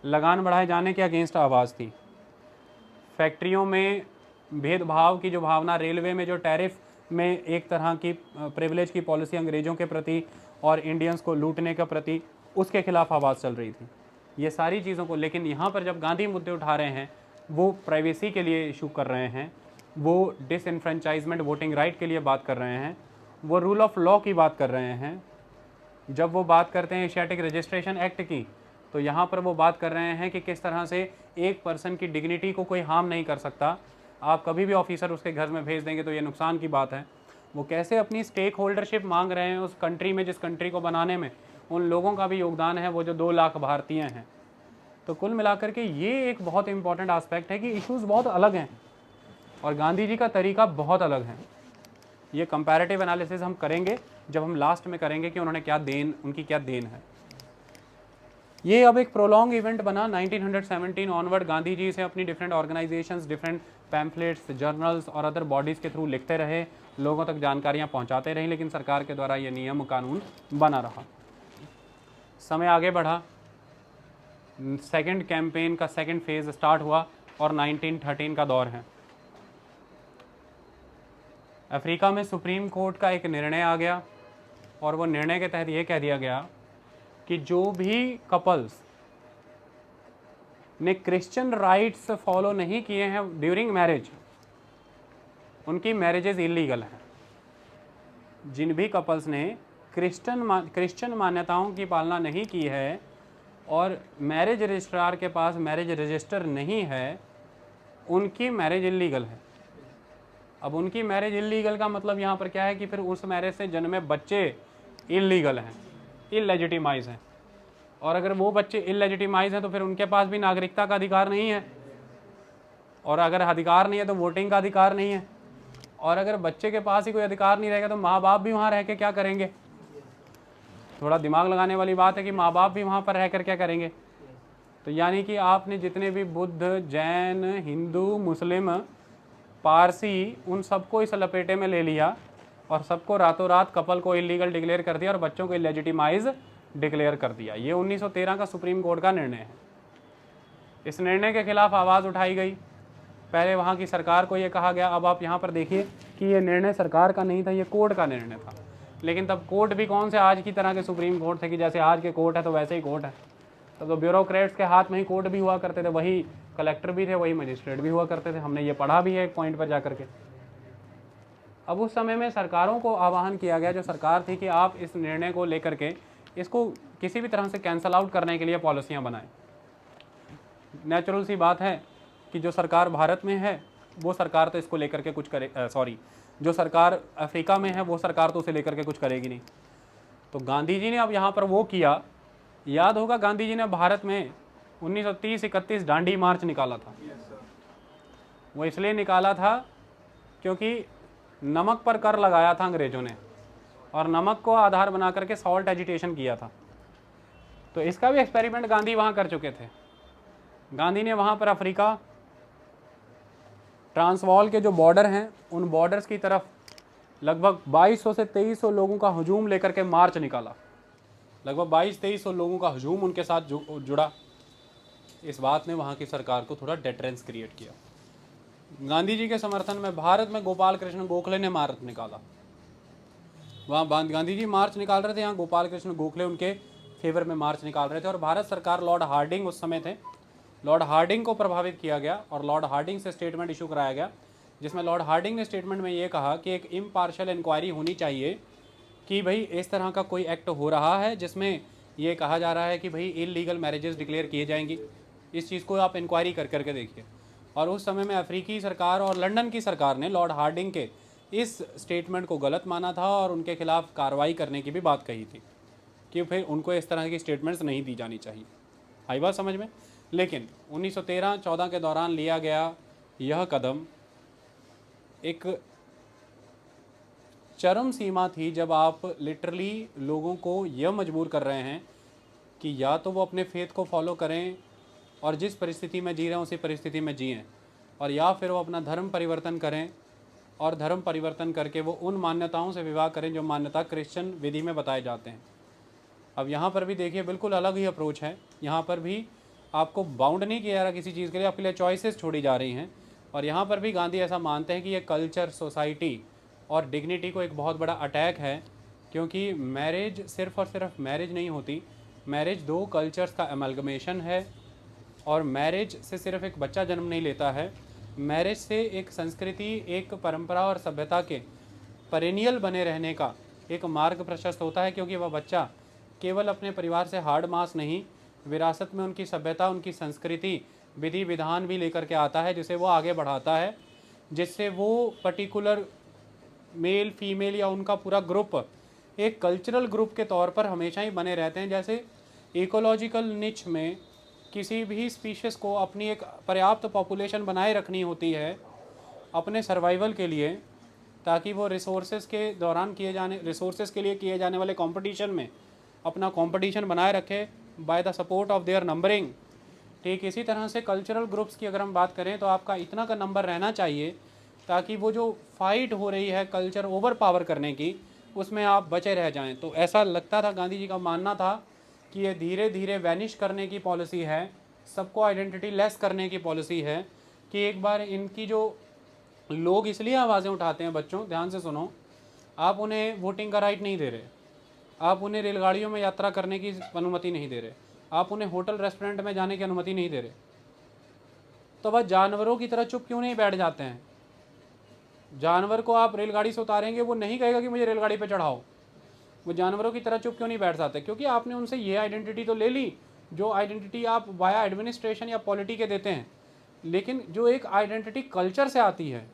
लगान बढ़ाए जाने के अगेंस्ट आवाज़ थी, फैक्ट्रियों में भेदभाव की जो भावना, रेलवे में जो टैरिफ में एक तरह की प्रिविलेज की पॉलिसी अंग्रेज़ों के प्रति और इंडियंस को लूटने के प्रति, उसके खिलाफ आवाज़ चल रही थी। ये सारी चीज़ों को, लेकिन यहाँ पर जब गांधी मुद्दे उठा रहे हैं, वो प्राइवेसी के लिए इशू कर रहे हैं, वो डिसएनफ्रेंचाइजमेंट वोटिंग राइट के लिए बात कर रहे हैं, वो रूल ऑफ लॉ की बात कर रहे हैं। जब वो बात करते हैं एशियाटिक रजिस्ट्रेशन एक्ट की, तो यहाँ पर वो बात कर रहे हैं कि किस तरह से एक पर्सन की डिग्निटी को कोई हार्म नहीं कर सकता। आप कभी भी ऑफिसर उसके घर में भेज देंगे तो ये नुकसान की बात है। वो कैसे अपनी स्टेक होल्डरशिप मांग रहे हैं उस कंट्री में, जिस कंट्री को बनाने में उन लोगों का भी योगदान है, वो जो 2 लाख भारतीय हैं। तो कुल मिलाकर के ये एक बहुत इंपॉर्टेंट आस्पेक्ट है कि इश्यूज़ बहुत अलग हैं और गांधी जी का तरीका बहुत अलग है। ये कंपैरेटिव एनालिसिस हम करेंगे जब हम लास्ट में करेंगे कि उन्होंने क्या देन, उनकी क्या देन है। ये अब एक प्रोलॉन्ग इवेंट बना 1917 ऑनवर्ड। गांधी जी से अपनी different organisations, different pamphlets, journals और अदर बॉडीज़ के थ्रू लिखते रहे, लोगों तक जानकारियाँ पहुँचाते रहे, लेकिन सरकार के द्वारा ये नियम कानून बना रहा। समय आगे बढ़ा, सेकेंड कैंपेन का सेकेंड फेज़ स्टार्ट हुआ और 1913 का दौर है। अफ्रीका में सुप्रीम कोर्ट का एक निर्णय आ गया और वो निर्णय के तहत ये कह दिया गया कि जो भी कपल्स ने क्रिश्चियन राइट्स फॉलो नहीं किए हैं ड्यूरिंग मैरिज, उनकी मैरिजेज इलीगल हैं। जिन भी कपल्स ने क्रिश्चियन मान्यताओं की पालना नहीं की है और मैरिज रजिस्ट्रार के पास मैरिज रजिस्टर नहीं है, उनकी मैरिज इलीगल है। अब उनकी मैरिज इलीगल का मतलब यहाँ पर क्या है कि फिर उस मैरिज से जन्मे बच्चे इलीगल हैं, इलेजिटिमाइज हैं। और अगर वो बच्चे इलेजिटिमाइज हैं तो फिर उनके पास भी नागरिकता का अधिकार नहीं है, और अगर अधिकार नहीं है तो वोटिंग का अधिकार नहीं है। और अगर बच्चे के पास ही कोई अधिकार नहीं रहेगा तो माँ बाप भी वहाँ रह के क्या करेंगे? थोड़ा दिमाग लगाने वाली बात है कि माँ बाप भी वहाँ पर रह कर क्या करेंगे। तो यानी कि आपने जितने भी बुद्ध, जैन, हिंदू, मुस्लिम, पारसी, उन सबको इस लपेटे में ले लिया और सबको रातों रात कपल को इलीगल डिक्लेयर कर दिया और बच्चों को इलेजिटिमाइज डिक्लेयर कर दिया। ये 1913 का सुप्रीम कोर्ट का निर्णय है। इस निर्णय के खिलाफ आवाज़ उठाई गई। पहले वहाँ की सरकार को ये कहा गया, अब आप यहाँ पर देखिए कि ये निर्णय सरकार का नहीं था, ये कोर्ट का निर्णय था। लेकिन तब कोर्ट भी कौन से आज की तरह के सुप्रीम कोर्ट थे कि जैसे आज के कोर्ट है तो वैसे ही कोर्ट है। तब तो ब्यूरोक्रेट्स के हाथ में ही कोर्ट भी हुआ करते थे, वही कलेक्टर भी थे, वही मजिस्ट्रेट भी हुआ करते थे। हमने ये पढ़ा भी है एक पॉइंट पर जाकर के। अब उस समय में सरकारों को आह्वान किया गया, जो सरकार थी, कि आप इस निर्णय को लेकर के इसको किसी भी तरह से कैंसल आउट करने के लिए पॉलिसियाँ बनाएं। नेचुरल सी बात है कि जो सरकार भारत में है वो सरकार तो इसको लेकर के कुछ करे, जो सरकार अफ्रीका में है वो सरकार तो उसे लेकर के कुछ करेगी नहीं। तो गांधी जी ने अब यहाँ पर वो किया, याद होगा गांधी जी ने भारत में 1930-31 दांडी मार्च निकाला था। वो इसलिए निकाला था क्योंकि नमक पर कर लगाया था अंग्रेज़ों ने और नमक को आधार बना करके सॉल्ट एजिटेशन किया था। तो इसका भी एक्सपेरिमेंट गांधी वहाँ कर चुके थे। गांधी ने वहाँ पर अफ्रीका, ट्रांसवाल के जो बॉर्डर हैं, उन बॉर्डर्स की तरफ लगभग 2200 से 2300 लोगों का हजूम लेकर के मार्च निकाला। लगभग 2200-2300 लोगों का हजूम उनके साथ जुड़ा। इस बात ने वहाँ की सरकार को थोड़ा डेटरेंस क्रिएट किया। गांधी जी के समर्थन में भारत में गोपाल कृष्ण गोखले ने मार्च निकाला। वहाँ गांधी जी मार्च निकाल रहे थे, यहाँ गोपाल कृष्ण गोखले उनके फेवर में मार्च निकाल रहे थे। और भारत सरकार, लॉर्ड हार्डिंग उस समय थे, लॉर्ड हार्डिंग को प्रभावित किया गया और लॉर्ड हार्डिंग से स्टेटमेंट इशू कराया गया, जिसमें लॉर्ड हार्डिंग ने स्टेटमेंट में ये कहा कि एक इम्पार्शियल इंक्वायरी होनी चाहिए कि भाई इस तरह का कोई एक्ट हो रहा है जिसमें ये कहा जा रहा है कि भाई इलीगल मैरिजेस डिक्लेयर किए जाएंगी। इस चीज़ को आप इंक्वायरी कर करके देखिए। और उस समय में अफ्रीकी सरकार और लंदन की सरकार ने लॉर्ड हार्डिंग के इस स्टेटमेंट को गलत माना था और उनके खिलाफ कार्रवाई करने की भी बात कही थी कि फिर उनको इस तरह की स्टेटमेंट्स नहीं दी जानी चाहिए। आई बात समझ में? लेकिन 1913-14 के दौरान लिया गया यह कदम एक चरम सीमा थी जब आप लिटरली लोगों को यह मजबूर कर रहे हैं कि या तो वो अपने फेथ को फॉलो करें और जिस परिस्थिति में जी रहे हैं उसी परिस्थिति में जिएं, और या फिर वो अपना धर्म परिवर्तन करें और धर्म परिवर्तन करके वो उन मान्यताओं से विवाह करें जो मान्यता क्रिश्चियन विधि में बताए जाते हैं। अब यहाँ पर भी देखिए बिल्कुल अलग ही अप्रोच है। यहाँ पर भी आपको बाउंड नहीं किया जा रहा किसी चीज़ के लिए, आपके लिए चॉइसेस छोड़ी जा रही हैं। और यहाँ पर भी गांधी ऐसा मानते हैं कि ये कल्चर, सोसाइटी और डिग्निटी को एक बहुत बड़ा अटैक है, क्योंकि मैरिज सिर्फ़ और सिर्फ मैरिज नहीं होती। मैरिज दो कल्चर्स का अमलगमेशन है, और मैरिज से सिर्फ एक बच्चा जन्म नहीं लेता है, मैरिज से एक संस्कृति, एक परंपरा और सभ्यता के पेरेनियल बने रहने का एक मार्ग प्रशस्त होता है, क्योंकि वह बच्चा केवल अपने परिवार से हार्ड मास नहीं, विरासत में उनकी सभ्यता, उनकी संस्कृति, विधि विधान भी लेकर के आता है, जिसे वो आगे बढ़ाता है, जिससे वो पर्टिकुलर मेल फीमेल या उनका पूरा ग्रुप एक कल्चरल ग्रुप के तौर पर हमेशा ही बने रहते हैं। जैसे इकोलॉजिकल निच में किसी भी स्पीशीज़ को अपनी एक पर्याप्त पॉपुलेशन बनाए रखनी होती है अपने सर्वाइवल के लिए, ताकि वो रिसोर्सेज के दौरान रिसोर्सेज के लिए किए जाने वाले कंपटीशन में अपना कंपटीशन बनाए रखे by the support of their numbering. ठीक इसी तरह से कल्चरल ग्रुप्स की अगर हम बात करें तो आपका इतना का नंबर रहना चाहिए ताकि वो जो फाइट हो रही है कल्चर ओवर पावर करने की, उसमें आप बचे रह जाएं। तो ऐसा लगता था, गांधी जी का मानना था कि ये धीरे धीरे वैनिश करने की पॉलिसी है, सबको आइडेंटिटी लेस करने की पॉलिसी है, कि एक बार इनकी जो लोग इसलिए आवाज़ें उठाते हैं, बच्चों ध्यान से सुनो, आप उन्हें वोटिंग का राइट नहीं दे रहे, आप उन्हें रेलगाड़ियों में यात्रा करने की अनुमति नहीं दे रहे, आप उन्हें होटल रेस्टोरेंट में जाने की अनुमति नहीं दे रहे, तो वह जानवरों की तरह चुप क्यों नहीं बैठ जाते हैं? जानवर को आप रेलगाड़ी से उतारेंगे, वो नहीं कहेगा कि मुझे रेलगाड़ी पे चढ़ाओ, वो जानवरों की तरह चुप क्यों नहीं बैठ जाते? क्योंकि आपने उनसे ये आइडेंटिटी तो ले ली जो आइडेंटिटी आप वाया एडमिनिस्ट्रेशन या पॉलिटी के देते हैं, लेकिन जो एक आइडेंटिटी कल्चर से आती है,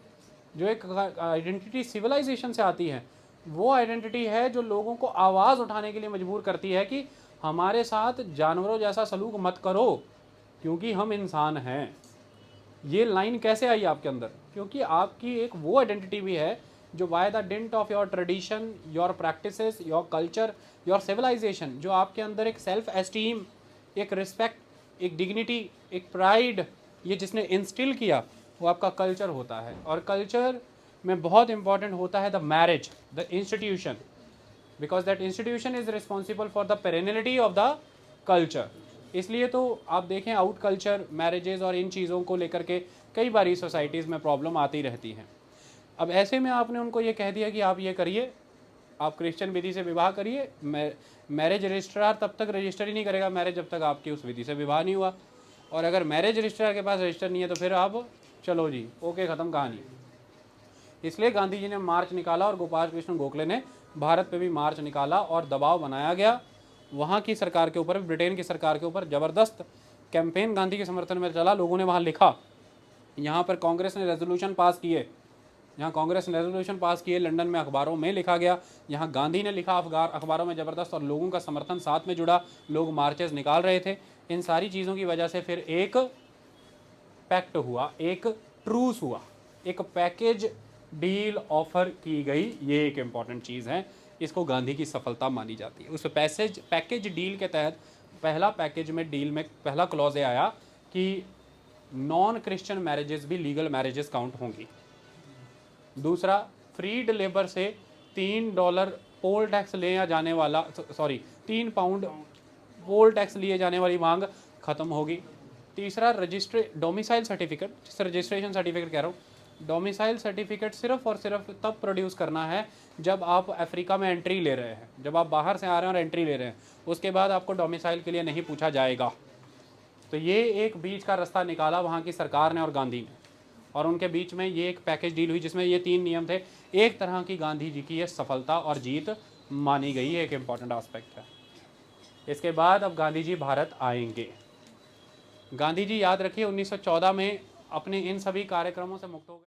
जो एक आइडेंटिटी सिविलाइजेशन से आती है, वो आइडेंटिटी है जो लोगों को आवाज़ उठाने के लिए मजबूर करती है कि हमारे साथ जानवरों जैसा सलूक मत करो, क्योंकि हम इंसान हैं। ये लाइन कैसे आई आपके अंदर? क्योंकि आपकी एक वो आइडेंटिटी भी है जो by the dint of your tradition, your practices, your culture, your civilisation, जो आपके अंदर एक सेल्फ एस्टीम, एक रिस्पेक्ट, एक डिग्निटी, एक प्राइड, ये जिसने इंस्टिल किया, वो आपका कल्चर होता है। और कल्चर में बहुत इंपॉर्टेंट होता है the marriage, the institution, because that institution is responsible for the perenniality of the culture. इसलिए तो आप देखें आउट कल्चर मैरिजेज़ और इन चीज़ों को लेकर के कई बारी सोसाइटीज़ में प्रॉब्लम आती रहती हैं। अब ऐसे में आपने उनको ये कह दिया कि आप ये करिए, आप क्रिश्चियन विधि से विवाह करिए, मैरिज रजिस्ट्रार तब तक रजिस्टर ही नहीं करेगा मैरिज जब तक आपकी उस विधि से विवाह नहीं हुआ, और अगर मैरिज रजिस्ट्रार के पास रजिस्टर नहीं है तो फिर आप चलो जी ओके ख़त्म कहानी। इसलिए गांधी जी ने मार्च निकाला और गोपाल कृष्ण गोखले ने भारत पे भी मार्च निकाला और दबाव बनाया गया वहाँ की सरकार के ऊपर, ब्रिटेन की सरकार के ऊपर। ज़बरदस्त कैंपेन गांधी के समर्थन में चला, लोगों ने वहाँ लिखा, यहाँ पर कांग्रेस ने रेजोल्यूशन पास किए, यहाँ कांग्रेस ने रेजोल्यूशन पास किए, लंदन में अखबारों में लिखा गया, यहाँ गांधी ने लिखा अखबारों में ज़बरदस्त, और लोगों का समर्थन साथ में जुड़ा, लोग मार्चेस निकाल रहे थे। इन सारी चीज़ों की वजह से फिर एक पैक्ट हुआ, एक ट्रूस हुआ, एक पैकेज डील ऑफर की गई। ये एक इम्पॉर्टेंट चीज़ है, इसको गांधी की सफलता मानी जाती है। उस पैकेज डील के तहत पहला पैकेज में डील में पहला क्लॉज ये आया कि नॉन क्रिश्चियन मैरिजेस भी लीगल मैरिजेस काउंट होंगी। दूसरा, फ्रीड लेबर से $3 पोल टैक्स लिया जाने वाला, 3 पाउंड पोल टैक्स लिए जाने वाली मांग खत्म होगी। तीसरा, डोमिसाइल सर्टिफिकेट, रजिस्ट्रेशन सर्टिफिकेट कह रहा हूँ, डोमिसाइल सर्टिफिकेट सिर्फ और सिर्फ तब प्रोड्यूस करना है जब आप अफ्रीका में एंट्री ले रहे हैं, जब आप बाहर से आ रहे हैं और एंट्री ले रहे हैं, उसके बाद आपको डोमिसाइल के लिए नहीं पूछा जाएगा। तो ये एक बीच का रास्ता निकाला वहाँ की सरकार ने और गांधी ने, और उनके बीच में ये एक पैकेज डील हुई जिसमें ये 3 नियम थे। एक तरह की गांधी जी की ये सफलता और जीत मानी गई, एक इम्पॉर्टेंट एस्पेक्ट है। इसके बाद अब गांधी जी भारत आएंगे। गांधी जी याद रखिए 1914 में अपने इन सभी कार्यक्रमों से मुक्त हो गए।